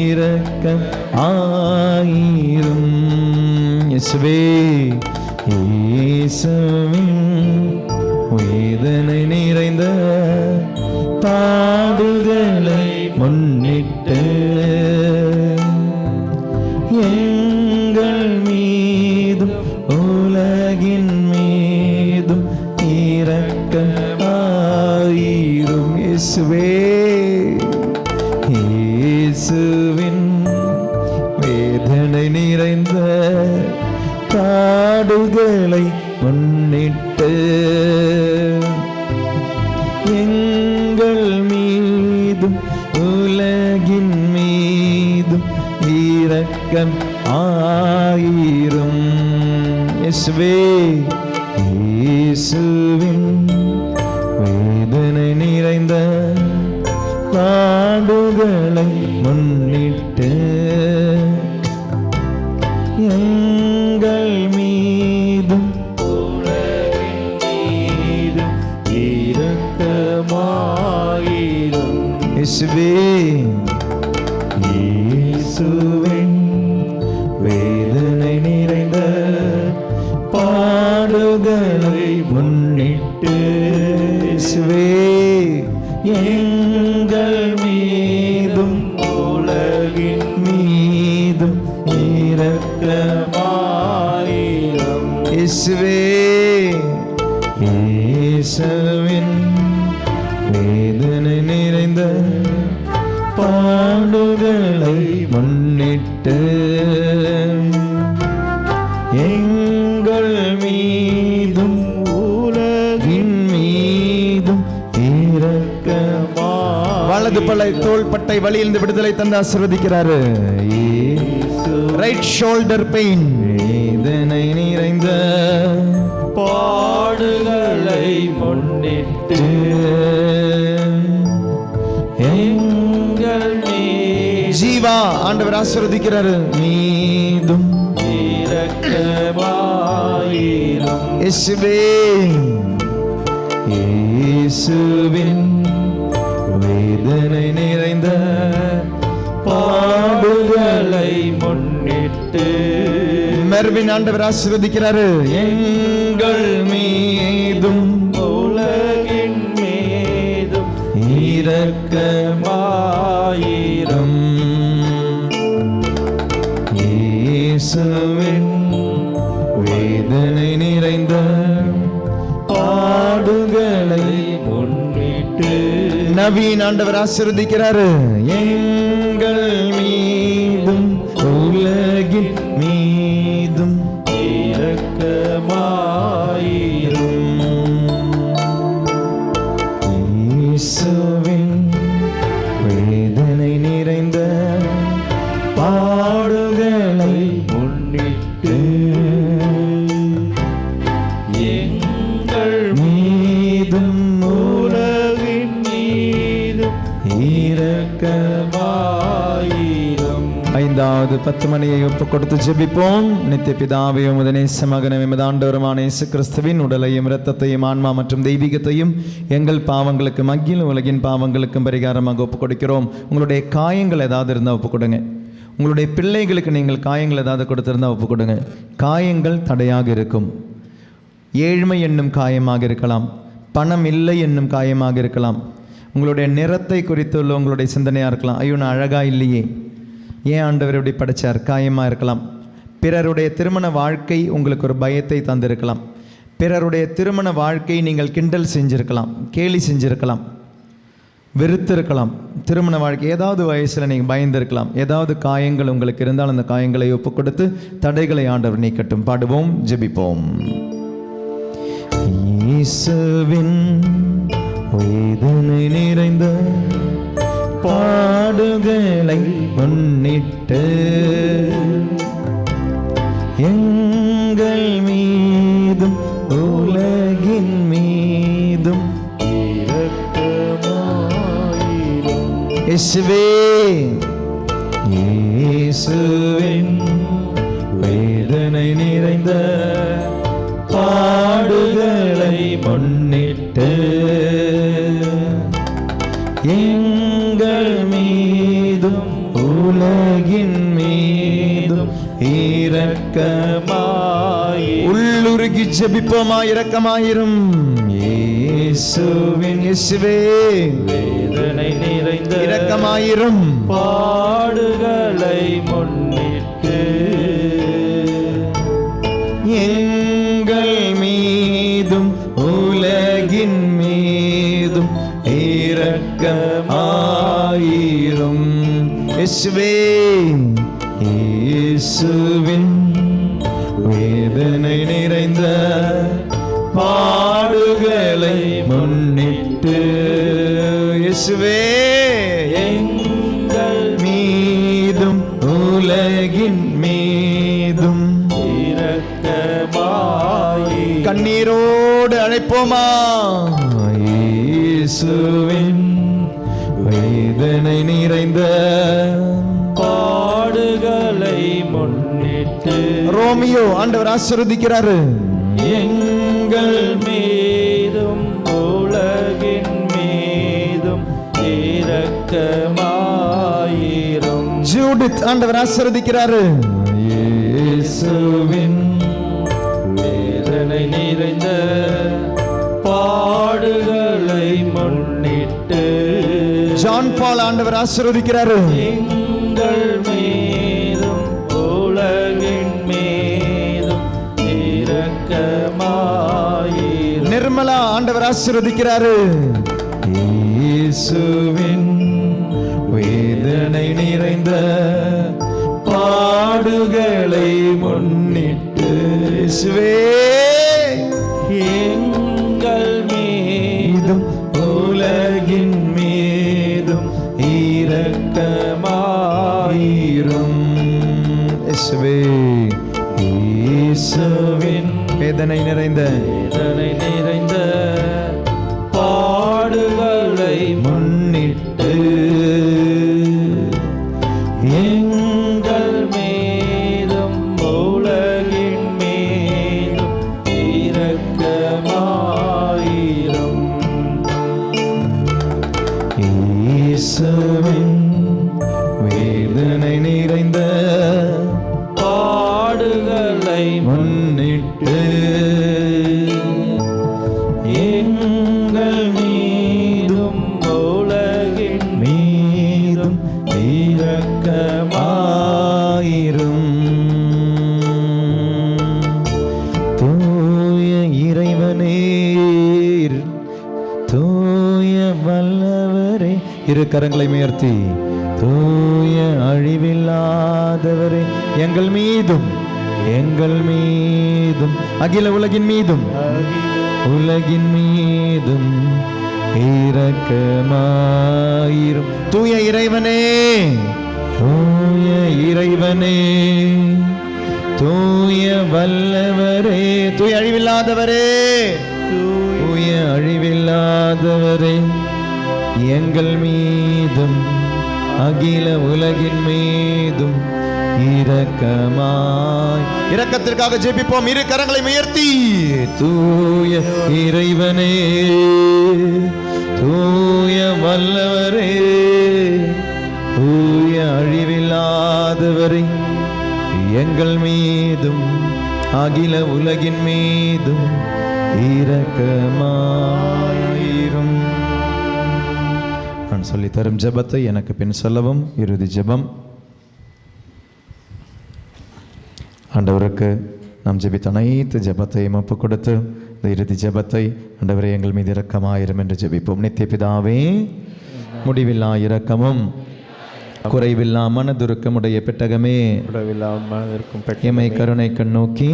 இரக்கம் ஆயிரும். இயேசுவே, இயேசுவின் வேதனை நிறைந்த பாடுகளை முன்னிட்டு எங்கள் மீதும் உலகின் மீதும் இரக்கம் ஆயிரும். இயேசுவே, இயேசுவின் வேதனை நிறைந்த பாடுகளை முன்னிட்டு எங்கள் மீதும் உலகின் மீதும் இரக்கம் ஆயிரும். இயேசுவே, இயேசுவின் வேதனை நிறைந்த பாடுகளை முன்னிட்டு எங்கள் மீதும் பாடுகளை முன்னிட்டு இயேசுவே எங்கள் மீதும் உலகின் மீதும் இரக்கமாயிரும். இயேசுவே இயேசுவின் வேதனை நிறைந்த பாடுகளை முன்னிட்டு எங்கள் மீதும் உலகின் மீதும் இரக்கமா. வலது பலை தோள்பட்டை வலியிலிருந்து விடுதலை தந்து ஆசீர்வதிக்கிறாரு. ரைட் ஷோல்டர் பெயின் வேதனை நிறைந்த பாடுகளை முன்னிட்டு எங்கள் ஜீவா ஆண்டவர் ஆசீர்வதிக்கிறாரு. மீதும் இரக்கமாயிரும். இயேசுவே இயேசுவின் வேதனை நிறைந்த பாடுகளை முன்னிட்டு மெர்வின் ஆண்டவர் ஆசீர்வதிக்கிறாரு. எங்கள் மீதும் உலகின் மீதும் இரக்கமாயிரும். இயேசுவின் வேதனை நிறைந்த பாடுகளை முன்னிட்டு நவீன் ஆண்டவர் ஆசீர்வதிக்கிறாரு. எங்கள் மீதும் உலகின் மீதும் இரக்கமாயிரும். இயேசுவின் வேதனை நிறைந்த பாடுகளை முன்னிட்டு எங்கள் மீதும் உலகின் மீதும் இரக்கமாயிரும். ஐந்தாவது 10 மணியை ஒப்பு கொடுத்து ஜெபிப்போம். நித்திய பிதாவையும் முதனேச மகனும் எமது ஆண்டவருமான இயேசு கிறிஸ்துவின் உடலையும் இரத்தத்தையும் ஆன்மா மற்றும் தெய்வீகத்தையும் எங்கள் பாவங்களுக்கு மகிழ் உலகின் பாவங்களுக்கும் பரிகாரமாக ஒப்பு கொடுக்கிறோம். உங்களுடைய காயங்கள் ஏதாவது இருந்தால் ஒப்பு கொடுங்க. உங்களுடைய பிள்ளைகளுக்கு நீங்கள் காயங்கள் ஏதாவது கொடுத்திருந்தால் ஒப்பு கொடுங்க. காயங்கள் தடையாக இருக்கும். ஏழ்மை என்னும் காயமாக இருக்கலாம், பணம் இல்லை என்னும் காயமாக இருக்கலாம், உங்களுடைய நிறத்தை குறித்துள்ள உங்களுடைய சிந்தனையாக இருக்கலாம். ஐயோ நான் அழகாக இல்லையே, ஏன் ஆண்டவர் இப்படி படைச்சார், காயமாக இருக்கலாம். பிறருடைய திருமண வாழ்க்கை உங்களுக்கு ஒரு பயத்தை தந்திருக்கலாம். பிறருடைய திருமண வாழ்க்கை நீங்கள் கிண்டல் செஞ்சுருக்கலாம், கேலி செஞ்சுருக்கலாம், வெறுத்திருக்கலாம். திருமண வாழ்க்கை ஏதாவது வயசில் நீங்கள் பயந்திருக்கலாம். ஏதாவது காயங்கள் உங்களுக்கு இருந்தால் அந்த காயங்களை ஒப்பு கொடுத்து தடைகளை ஆண்டவர் நீக்கட்டும். பாடுவோம், ஜெபிப்போம். இயேசுவின் வேதனை நிறைந்த பாடுகளை முன்னிட்டு எங்கள் மீதும் உலகின் மீதும் இரக்கமாயிரும். இயேசுவே இயேசுவின் வேதனை நிறைந்த பாடுகளை முன்னிட்டு எங்கள் மீதும் உலகின் மீதும் இரக்கமாயிரும். உள்ளுருகி ஜெபிப்போமா, இரக்கமாயிரும். இயேசுவின் இயேசுவே வேதனை நிறைந்த இரக்கமாயிரும். பாடுகளை முன்னிட்டு எங்கள் மீதும் உலகின் மீதும் இரக்கமாயிரும். இயேசுவே இயேசுவின் வேதனை நிறைந்த பாடுகளை முன்னிட்டு இயேசுவே எங்கள் மீதும் உலகின் மீதும் இரக்கமாயிரும். கண்ணீரோடு அழைப்போமா. இயேசுவின் வேதனை நிறைந்த பாடுகளை முன்னிட்டு ரோமியோ ஆண்டவர் ஆசீர்வதிக்கிறாரு. எங்கள் மீதும் உலகின் மீதும் இரக்கமாயிரும். ஜூடித் ஆண்டவர் ஆசீர்வதிக்கிறாரு. இயேசுவின் வேதனை நீர் ஜான் பால் ஆண்டவர் ஆசீர்வதிக்கிறாரு. எங்கள் மீதும் உலகின் மீதும் இரக்கமாயிரும். நிர்மலா ஆண்டவர் ஆசீர்வதிக்கிறாரு. இயேசுவின் வேதனை நிறைந்த பாடுகளை முன்னிட்டு இயேசுவே எங்கள் மீதும் உலகின் மீதும் இரக்கமாயிரும். இயேசுவே இயேசுவின் வேதனை நிறைந்த பாடுகளை முன்னிட்டு எங்கள் மீதும் உலகின் மீதும் இரக்கமாயிரும். இயேசுவின் வேதனை நிறைந்த பாடுகளை முன்னிட்டு எங்கள் மீதும் உலகின் மீதும் இரக்கமாயிரும். தூய இறைவனே, தூய வல்லவரே, இரு கரங்களை உயர்த்தி தூய அழிவில்லாதவரே, எங்கள் மீதும் அகில உலகின் மீதும் இரக்கமாயிரும். தூய இறைவனே, தூய வல்லவரே, தூய அழிவில்லாதவரே, எங்கள் மீதும் அகில உலகின் மீதும் இரக்கத்திற்காக ஜெபிப்போம். இரு கரங்களை உயர்த்தி தூய இறைவனே, தூய வல்லவரே, தூய அழிவில்லாதவரே, எங்கள் மீதும் அகில உலகின் மீதும் இரக்கமாயிரும். நான் சொல்லித்தரும் ஜெபத்தை எனக்கு பின் சொல்லவும். இறுதி ஜெபம். ஆண்டவருக்கு நாம் ஜெபித்த அனைத்து ஜெபத்தையும் ஒப்பு கொடுத்து இந்த இறுதி ஜெபத்தை ஆண்டவரே எங்கள் மீது இரக்கமாயிரும் என்று ஜெபிப்போம். நித்திய பிதாவே, முடிவில்லா இரக்கமும் குறைவில்லா மனதுருக்கமுடைய பெட்டகமே, எம்மை கருணை கண்ணோக்கி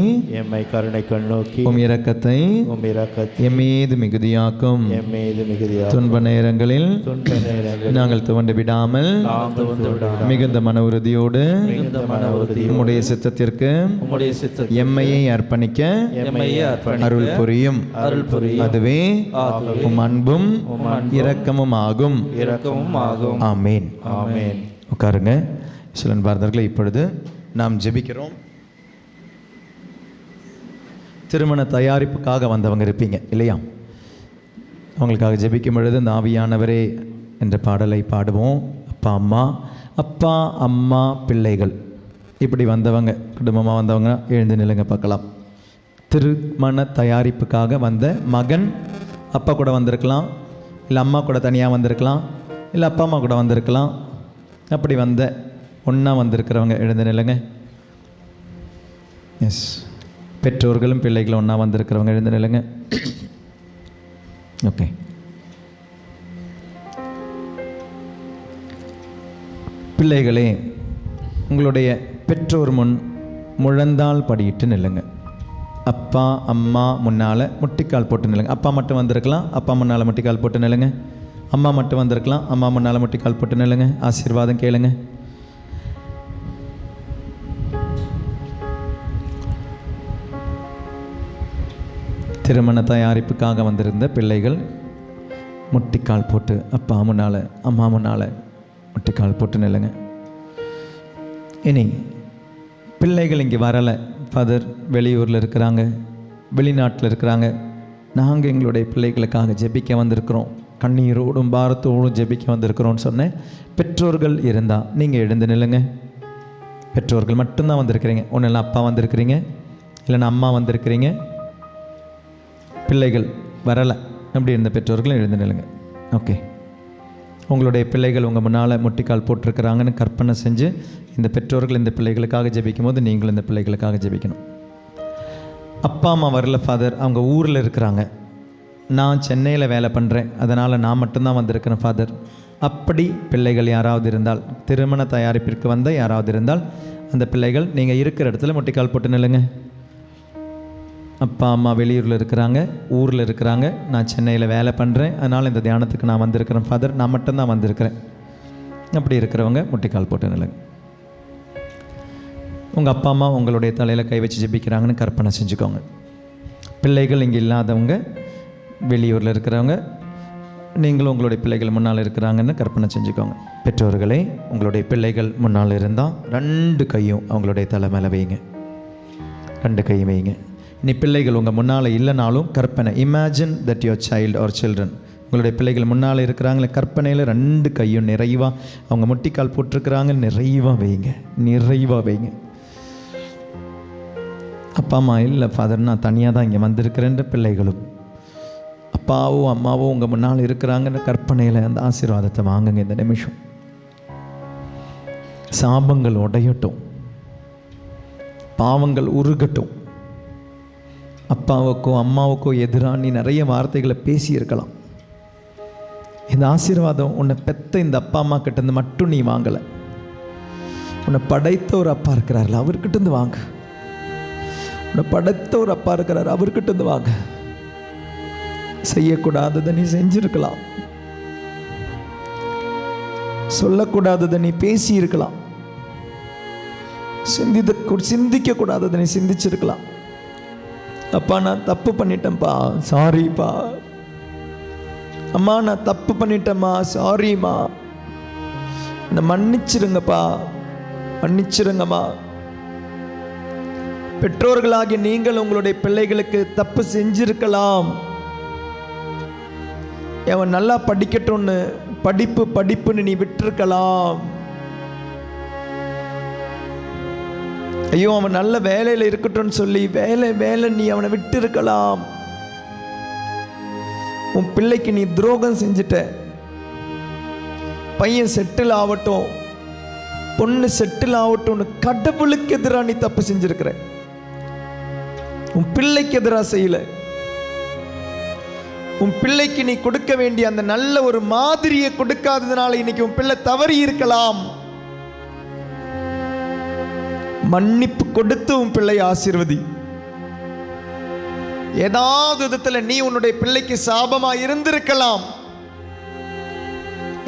உம் இரக்கத்தை எம் மீது மிகுதியாக்கும். துன்ப நேரங்களில் நாங்கள் துவண்டு விடாமல் மிகுந்த மன உறுதியோடு உம்முடைய சித்தத்திற்கு எம்மையை அர்ப்பணிக்க அருள் புரியும். அதுவே உம் அன்பும் இரக்கமும் ஆகும். ஆமேன். உட்காருங்க. சில அன்பார்ந்தவர்களே, இப்பொழுது நாம் ஜெபிக்கிறோம். திருமண தயாரிப்புக்காக வந்தவங்க இருப்பீங்க இல்லையா? அவங்களுக்காக ஜெபிக்கும் பொழுது இந்த ஆவியானவரே என்ற பாடலை பாடுவோம். அப்பா அம்மா பிள்ளைகள் இப்படி வந்தவங்க, குடும்பமாக வந்தவங்க எழுந்து நிலுங்க பார்க்கலாம். திருமண தயாரிப்புக்காக வந்த மகன் அப்பா கூட வந்திருக்கலாம், இல்லை அம்மா கூட தனியாக வந்திருக்கலாம், இல்லை அப்பா அம்மா கூட வந்திருக்கலாம். அப்படி வந்த ஒன்றா வந்திருக்கிறவங்க எழுந்து நில்லுங்க. எஸ், பெற்றோர்களும் பிள்ளைகளும் ஒன்றா வந்திருக்கிறவங்க எழுந்து நில்லுங்க. ஓகே. பிள்ளைகளே, உங்களுடைய பெற்றோர் முன் முழந்தால் படியிட்டு நில்லுங்க. அப்பா அம்மா முன்னால் முட்டிக்கால் போட்டு நில்லுங்க. அப்பா மட்டும் வந்திருக்கலாம், அப்பா முன்னால் முட்டிக்கால் போட்டு நில்லுங்க. அம்மா மட்டும் வந்திருக்கலாம், அம்மா முன்னால் முட்டிக்கால் போட்டு நில்லுங்க. ஆசீர்வாதம் கேளுங்க. திருமண தயாரிப்புக்காக வந்திருந்த பிள்ளைகள் முட்டிக்கால் போட்டு அப்பா முன்னால் அம்மா முன்னால் முட்டிக்கால் போட்டு நில்லுங்க. இனி பிள்ளைகள் இங்கே வரலை, ஃபாதர் வெளியூரில் இருக்கிறாங்க, வெளிநாட்டில் இருக்கிறாங்க, நாங்கள் எங்களுடைய பிள்ளைகளுக்காக ஜெபிக்க வந்திருக்கிறோம், கண்ணீரோடும் பாரத்தோடும் ஜெபிக்க வந்திருக்கிறோன்னு சொன்னேன். பெற்றோர்கள் இருந்தால் நீங்கள் எழுந்து நில்லுங்க. பெற்றோர்கள் மட்டும்தான் வந்திருக்கிறீங்க. ஒன்றும் இல்லை, அப்பா வந்திருக்கிறீங்க, இல்லைன்னா அம்மா வந்திருக்கிறீங்க, பிள்ளைகள் வரலை, அப்படி இருந்த பெற்றோர்களும் எழுந்து நில்லுங்க. ஓகே. உங்களுடைய பிள்ளைகள் உங்கள் முன்னால் முட்டிக்கால் போட்டிருக்கிறாங்கன்னு கற்பனை செஞ்சு இந்த பெற்றோர்கள் இந்த பிள்ளைகளுக்காக ஜெபிக்கும் போது நீங்களும் இந்த பிள்ளைகளுக்காக ஜெபிக்கணும். அப்பா அம்மா வரல ஃபாதர், அவங்க ஊரில் இருக்கிறாங்க, நான் சென்னையில் வேலை பண்ணுறேன், அதனால் நான் மட்டும்தான் வந்திருக்கிறேன் ஃபாதர். அப்படி பிள்ளைகள் யாராவது இருந்தால், திருமண தயாரிப்பிற்கு வந்த யாராவது இருந்தால், அந்த பிள்ளைகள் நீங்கள் இருக்கிற இடத்துல முட்டிக்கால் போட்டு நில்லுங்க. அப்பா அம்மா வெளியூரில் இருக்கிறாங்க, ஊரில் இருக்கிறாங்க, நான் சென்னையில் வேலை பண்ணுறேன், அதனால் இந்த தியானத்துக்கு நான் வந்திருக்கிறேன் ஃபாதர், நான் மட்டும்தான் வந்திருக்கிறேன். அப்படி இருக்கிறவங்க முட்டிக்கால் போட்டு நில்லுங்க. உங்கள் அப்பா அம்மா உங்களுடைய தலையில் கை வச்சு ஜெபிக்கிறாங்கன்னு கற்பனை செஞ்சுக்கோங்க. பிள்ளைகள் இங்கே இல்லாதவங்க, வெளியூரில் இருக்கிறவங்க, நீங்களும் உங்களுடைய பிள்ளைகள் முன்னால் இருக்கிறாங்கன்னு கற்பனை செஞ்சுக்கோங்க. பெற்றோர்களே, உங்களுடைய பிள்ளைகள் முன்னால் இருந்தால் 2 கையும் அவங்களுடைய தலை மேலே வைங்க, 2 கையும் வைங்க. இனி பிள்ளைகள் உங்கள் முன்னால் இல்லைனாலும் கற்பனை, imagine that your child or children, உங்களுடைய பிள்ளைகள் முன்னால் இருக்கிறாங்களே, கற்பனையில் 2 கையும் நிறைவாக அவங்க முட்டிக்கால் போட்டிருக்கிறாங்க, நிறைவாக வைங்க, நிறைவாக வைங்க. அப்பா அம்மா இல்லை ஃபாதர், நான் தனியாக தான் இங்கே வந்திருக்கிறேன்ற பிள்ளைகளும் அப்பாவோ அம்மாவோ உங்கள் முன்னால் இருக்கிறாங்கன்ற கற்பனையில் அந்த ஆசீர்வாதத்தை வாங்குங்க. இந்த நிமிஷம் சாபங்கள் உடையட்டும், பாவங்கள் உருகட்டும். அப்பாவுக்கோ அம்மாவுக்கோ எதிராக நீ நிறைய வார்த்தைகளை பேசியிருக்கலாம். இந்த ஆசீர்வாதம் உன்னை பெத்த இந்த அப்பா அம்மா கிட்டேருந்து மட்டும் நீ வாங்கலை, உன்னை படைத்த ஒரு அப்பா இருக்கிறார்கள், அவர்கிட்டேருந்து வாங்க. உன்னை படைத்த ஒரு அப்பா இருக்கிறார், அவர்கிட்டேருந்து வாங்க. செய்யக்கூடாததை நீ செஞ்சிருக்கலாம், சொல்லக்கூடாததை நீ பேசியிருக்கலாம், சிந்திக்க கூடாததை நீ சிந்திச்சிருக்கலாம். அப்பா நான் தப்பு பண்ணிட்டேன்ப்பா, சாரிப்பா. அம்மா நான் தப்பு பண்ணிட்டேம்மா, சாரிம்மா, என்னை மன்னிச்சிருங்கப்பா, மன்னிச்சிருங்கம்மா. பெற்றோர்களாகி நீங்கள் உங்களுடைய பிள்ளைகளுக்கு தப்பு செஞ்சிருக்கலாம். அவன் நல்லா படிக்கட்டும்னு படிப்புன்னு நீ விட்டுருக்கலாம். ஐயோ அவன் நல்ல வேலையில் இருக்கட்டும்னு சொல்லி வேலை நீ அவனை விட்டு இருக்கலாம். உன் பிள்ளைக்கு நீ துரோகம் செஞ்சிட்ட. பையன் செட்டில் ஆகட்டும், பொண்ணு செட்டில் ஆகட்டும்னு கடவுளுக்கு எதிராக நீ தப்பு செஞ்சிருக்கிற. உன் பிள்ளைக்கு எதிராக செய்யல. உன் பிள்ளைக்கு நீ கொடுக்க வேண்டிய அந்த நல்ல ஒரு மாதிரியை கொடுக்காததுனால இன்னைக்கு உன் பிள்ளை தவறி இருக்கலாம். மன்னிப்பு கொடுத்து உன் பிள்ளை ஆசீர்வதி. ஏதாவது விதத்துல நீ உன்னுடைய பிள்ளைக்கு சாபமா இருந்திருக்கலாம்.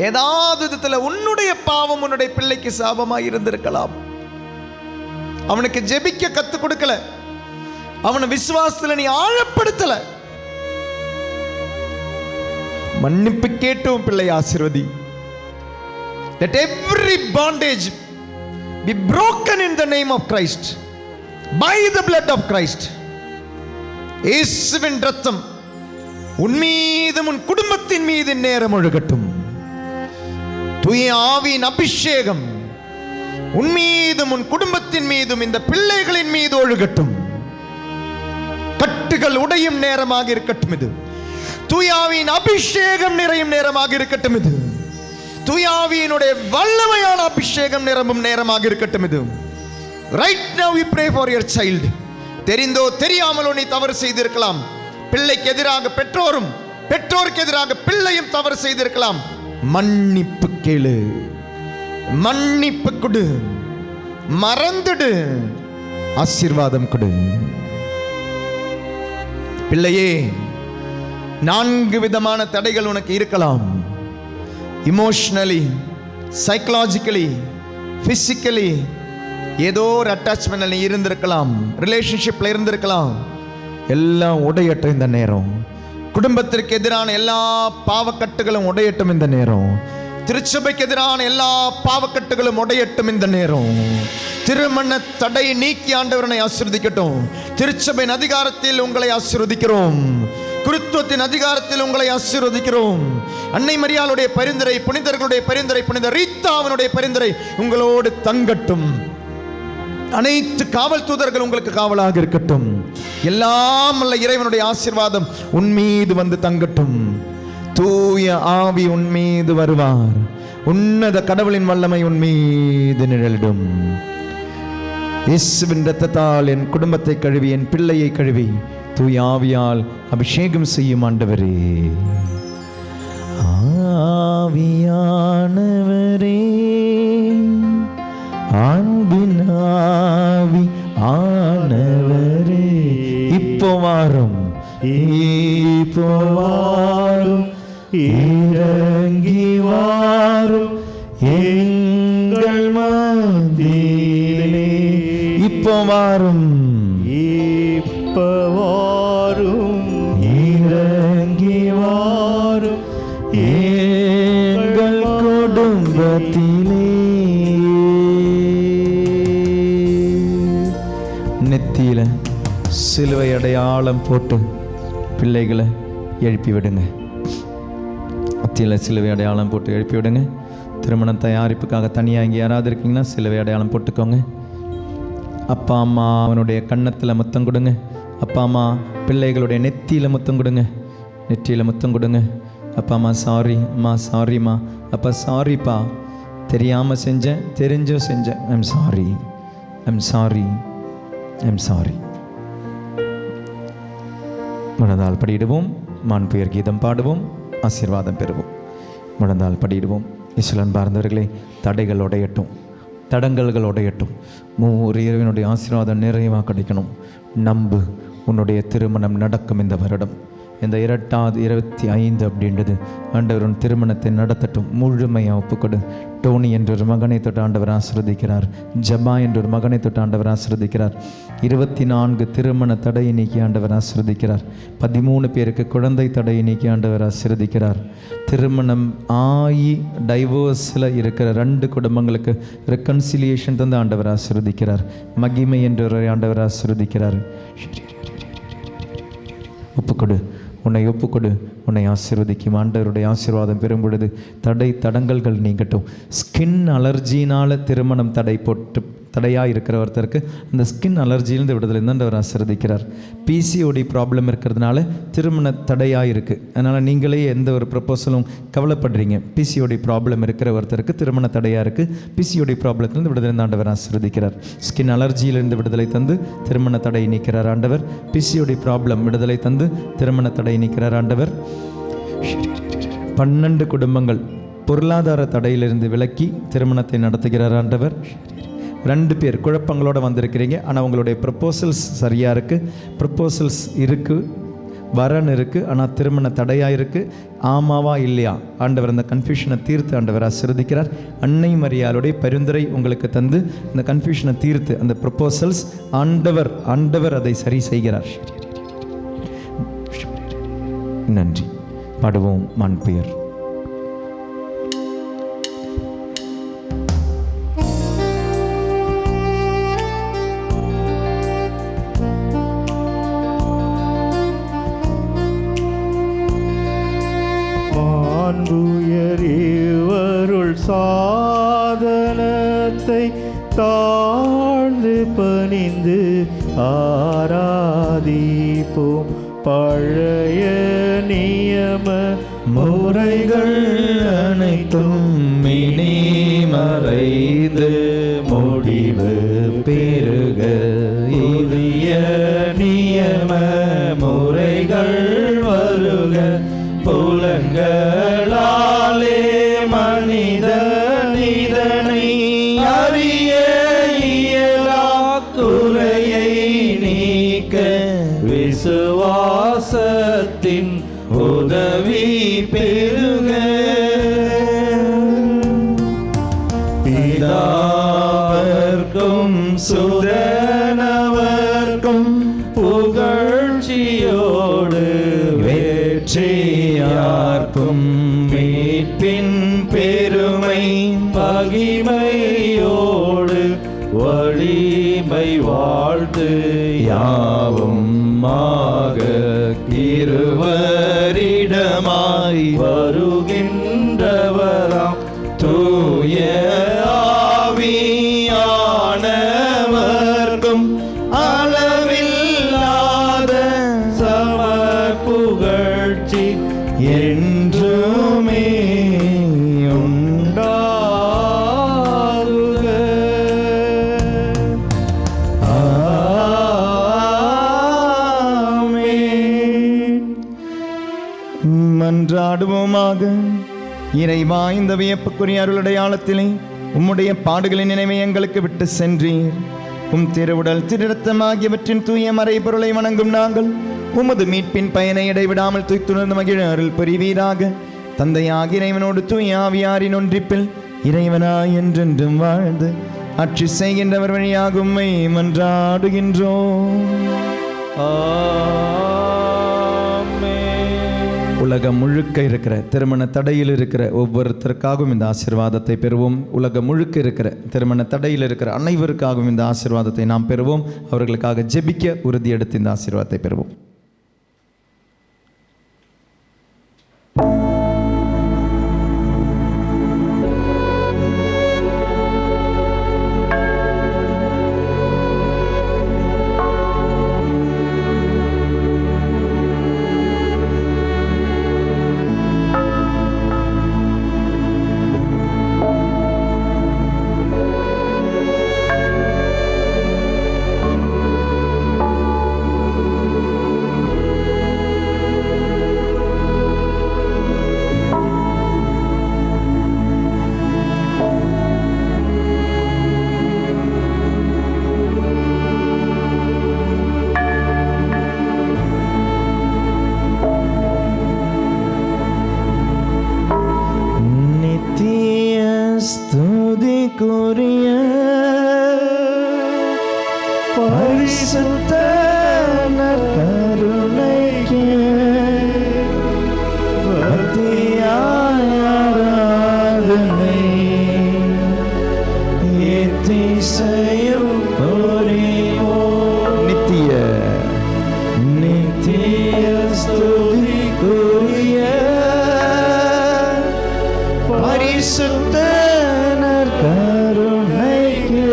ஏதாவது விதத்துல உன்னுடைய பாவம் உன்னுடைய பிள்ளைக்கு சாபமா இருந்திருக்கலாம். அவனுக்கு ஜெபிக்க கத்து கொடுக்கல, அவனை விசுவாசத்துல நீ ஆழப்படுத்தல. மன்னிப்பு கேட்டு உன் பிள்ளை ஆசீர்வதி. Let every bondage be broken in the name of Christ, by the blood of Christ. இயேசுவின் இரத்தம் உன் மீதும் உன் குடும்பத்தின் மீது நேரம் ஒழுகட்டும். தூய ஆவியின் அபிஷேகம் உன் மீதும் உன் குடும்பத்தின் மீதும் இந்த பிள்ளைகளின் மீது ஒழுகட்டும். கட்டுகள் உடையும் நேரமாக இருக்கட்டும் இது. தூய ஆவியின் அபிஷேகம் நிறையும் நேரமாக இருக்கட்டும் இது. தூய ஆவியினுடைய வல்லமையான அபிஷேகம் நிரம்பும் நேரமாக இருக்கட்டும் இது. Right now we pray for your child. தெரிந்தோ தெரியாமலோ நீ தவறு செய்திருக்கலாம். பிள்ளைக்கு எதிராக பெற்றோரும், பெற்றோருக்கு எதிராக பிள்ளையும் தவறு செய்திருக்கலாம். மன்னிப்பு கேளு, மன்னிப்பு கொடு, மறந்துடு, ஆசீர்வாதம் கொடு. பிள்ளையே, 4 விதமான தடைகள் உனக்கு இருக்கலாம். இமோஷனலி, சைக்கலாஜிக்கலி, பிசிக்கலி, ஏதோ ஒரு அட்டாச்மெண்ட் நீ இருந்திருக்கலாம், ரிலேஷன்ஷிப்ல இருந்திருக்கலாம். எல்லாம் உடையட்டும் இந்த நேரம். குடும்பத்திற்கு எதிரான எல்லா பாவக்கட்டுகளும் உடையட்டும் இந்த நேரம். திருச்சபைக்கு எதிரான எல்லா பாவக்கட்டுகளும் உடையட்டும் இந்த நேரம். திருமண தடை நீக்கி ஆண்டவரனை ஆசீர்வதிக்கட்டும். திருச்சபையின் அதிகாரத்தில் உங்களை ஆசீர்வதிக்கிறோம். குருத்துவத்தின் அதிகாரத்தில் உங்களை ஆசீர்வதிக்கிறோம். அன்னை மரியாளுடைய பரிந்துரை, புனிதர்களுடைய பரிந்துரை, புனித ரீத்தாவினுடைய பரிந்துரை உங்களோடு தங்கட்டும். அனைத்து காவல் தூதர்கள் உங்களுக்கு காவலாக இருக்கட்டும். எல்லாம் அல்ல இறைவனுடைய ஆசீர்வாதம் உன் மீது வந்து தங்கட்டும். தூய ஆவி உன் மீது வருவார். உன்னத கடவுளின் வல்லமை உன் மீது நிழலிடும். இயேசுவின் இரத்தத்தால் என் குடும்பத்தை கழுவி, என் பிள்ளையை கழுவி, தூய ஆவியால் அபிஷேகம் செய்யும் ஆண்டவரே. ஆவியானவரே, அன்பின் ஆவி ஆனவரே, இப்போ வாரும், இப்போ வாரும், இறங்கி வாரும் எங்கள் மத்தியிலே. இப்போ வாரும், இப்போ வாரும், இறங்கி வாரும் எங்கள் குடும்பத்திலே. நெத்தியில சிலுவை அடையாளம் போட்டு பிள்ளைகளை எழுப்பி விடுங்க. நெத்தியில சிலுவை அடையாளம் போட்டு எழுப்பி விடுங்க. திருமண தயாரிப்புக்காக தனியாக இங்கே யாராவது இருக்கீங்கன்னா சிலுவை அடையாளம் போட்டுக்கோங்க. அப்பா அம்மா அவனுடைய கன்னத்தில் முத்தம் கொடுங்க. அப்பா அம்மா பிள்ளைகளுடைய நெத்தியில் முத்தம் கொடுங்க. நெற்றியில் முத்தம் கொடுங்க. அப்பா அம்மா சாரி அம்மா, சாரிம்மா, அப்பா சாரிப்பா, தெரியாமல் செஞ்சேன், தெரிஞ்சும் செஞ்சேன், I'm sorry, I'm sorry, I'm sorry. முழந்தால் படியிடுவோம், மாண்புயர் கீதம் பாடுவோம், ஆசீர்வாதம் பெறுவோம். முழந்தால் படியிடுவோம். இஸ்லான் பார்ந்தவர்களே, தடைகள் உடையட்டும், தடங்கல்கள் உடையட்டும். மூன்று இறைவனுடைய ஆசீர்வாதம் நிறைவாக கிடைக்கணும். நம்பு, உன்னுடைய திருமணம் நடக்கும் இந்த வருடம். இந்த 2025 அப்படின்றது ஆண்டவர் திருமணத்தை நடத்தட்டும். முழுமையாக ஒப்புக்கொடு. டோனி என்ற ஒரு மகனை தொட்டு ஆண்டவர் ஆசீர்வதிக்கிறார். ஜபா என்ற ஒரு மகனை தொட்டு ஆண்டவர் ஆசீர்வதிக்கிறார். 24 திருமண தடையை நீக்கி ஆண்டவர் ஆசீர்வதிக்கிறார். 13 பேருக்கு குழந்தை தடையை நீக்கி ஆண்டவர் ஆசீர்வதிக்கிறார். திருமணம் ஆகி டைவோர்ஸில் இருக்கிற 2 குடும்பங்களுக்கு ரெக்கன்சிலியேஷன் தந்து ஆண்டவர் ஆசீர்வதிக்கிறார். மகிமை என்ற ஒரு ஆண்டவர் ஆசீர்வதிக்கிறார். ஒப்புக்கொடு, உன்னை ஒப்புக்கொடு, உன்னை ஆசீர்வதிக்கும். ஆண்டவருடைய ஆசீர்வாதம் பெறும் பொழுது தடங்கல்கள் நீங்கட்டும். ஸ்கின் அலர்ஜினால் திருமணம் தடையாக இருக்கிற ஒருத்தருக்கு அந்த ஸ்கின் அலர்ஜியிலிருந்து விடுதலை ஆண்டவர் ஆசீர்வதிக்கிறார். பிசிஓடி ப்ராப்ளம் இருக்கிறதுனால திருமண தடையாக இருக்குது. அதனால் நீங்களே எந்த ஒரு ப்ரப்போசலும் கவலைப்படுறீங்க. பிசிஓடி ப்ராப்ளம் இருக்கிற ஒருத்தருக்கு திருமண தடையாக இருக்குது. பிசிஓடி ப்ராப்ளத்திலிருந்து விடுதலை ஆண்டவர் ஆசீர்வதிக்கிறார். ஸ்கின் அலர்ஜியிலிருந்து விடுதலை தந்து திருமண தடை நீக்கிறார் ஆண்டவர். பிசிஓடி ப்ராப்ளம் விடுதலை தந்து திருமண தடை நீக்கிறார் ஆண்டவர். 12 குடும்பங்கள் பொருளாதார தடையிலிருந்து விலக்கி திருமணத்தை நடத்துகிறார் ஆண்டவர். 2 பேர் குழப்பங்களோடு வந்திருக்கிறீங்க. ஆனால் உங்களுடைய ப்ரப்போசல்ஸ் சரியாக இருக்குது, ப்ரப்போசல்ஸ் இருக்குது, வரன் இருக்குது, ஆனால் திருமண தடையாக இருக்குது. ஆமாவா இல்லையா? ஆண்டவர் அந்த கன்ஃபியூஷனை தீர்த்து ஆண்டவர் ஆசீர்வதிக்கிறார். அன்னை மரியாளுடைய பரிந்துரை உங்களுக்கு தந்து அந்த கன்ஃபியூஷனை தீர்த்து அந்த ப்ரப்போசல்ஸ் ஆண்டவர் அதை சரி செய்கிறார். நன்றி. பாடுவோம் மாண்புயர். மாண்புயரேவருள் சாதனத்தை தாழ்ந்து பணிந்து ஆராதிப்போம். பழைய நியம முறைகள் அனைத்தும் இனி மறைந்து முடிவு பெருக. புதிய நியம முறைகள் வருக. புலன்களாலே மனித நிதனை அறிய இயலா குறையை நீக்க விசுவாசத்தின் உதவி பெருக. பிதாவர்க்கும் சுதனவர்க்கும் புகழ்ச்சியோடு வெற்றியார்க்கும் மீட்பின் பெருமை மகிமையோடு வலிமை வாழ்த்து யாவும் மாக இருவரிடமாய் வருகின்றவராம் தூய ஆவியானவர்க்கும் அளவில்லாத சம புகழ்ச்சி என்று மன்றாடுவோமாக. இறைவா, இந்த வியப்புக்குரிய அருளடையாளத்திலே உம்முடைய பாடுகளின் நினைவை எங்களுக்கு விட்டு சென்றீர். உம் திருவுடல் திருரத்தம் ஆகியவற்றின் தூய மறைபொருளை வணங்கும் நாங்கள் உமது மீட்பின் பயனை இடைவிடாமல் துய்த்துணர்ந்து மகிழ அருள் புரிவீராக. தந்தையாகிய இறைவனோடு தூய ஆவியாரின் ஒன்றிப்பில் இறைவனாய் என்றென்றும் வாழ்ந்து ஆட்சி செய்கின்றவர் வழியாக உம்மை மன்றாடுகின்றோம். உலகம் முழுக்க இருக்கிற திருமண தடையில் இருக்கிற ஒவ்வொருத்தருக்காகவும் இந்த ஆசீர்வாதத்தை பெறுவோம். உலகம் முழுக்க இருக்கிற திருமண தடையில் இருக்கிற அனைவருக்காகவும் இந்த ஆசீர்வாதத்தை நாம் பெறுவோம். அவர்களுக்காக ஜெபிக்க உறுதி எடுத்து இந்த ஆசீர்வாதத்தை பெறுவோம். ஸ்துதிக்குரிய பரிசுத்த நற்கருணைக்கு பக்தியாய் ஆராதனை எத்திசையும் புரிவோம். நித்திய ஸ்துதிக்குரிய பரிசுத்த கருணைக்கு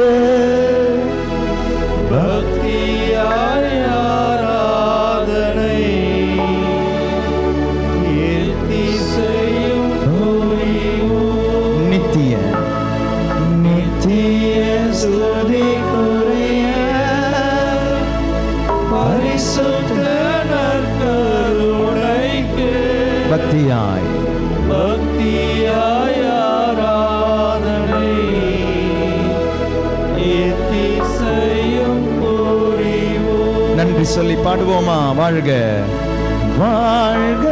பக்தியாய் ஆராதனை எத்திசையும் புரிவோம். நித்திய ஸ்துதிக்குரிய பரிசுத்த நற்கருணைக்கு பக்தியாய் நன்றி சொல்லி பாடுவோமா? வாழ்க வாழ்க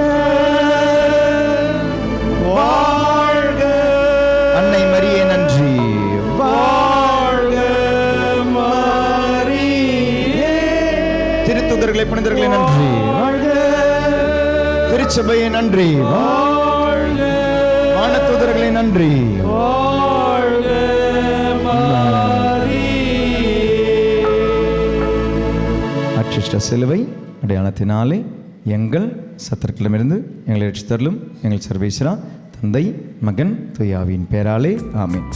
வாழ்க அன்னை மரியே நன்றி. வாழ்க மரியே. திருத்தூதர்களே, புனிதர்களே நன்றி. வாழ்க திருச்சபையே நன்றி. வாழ்க வானதூதர்களே நன்றி. அச்சிஷ்ட சிலுவை அடையாளத்தினாலே எங்கள் சத்துருக்களிடமிருந்து எங்களை ரட்சித்தருளும். எங்கள் சர்வேஸ்வரா, தந்தை, மகன், தூய ஆவியின் பெயராலே ஆமென்.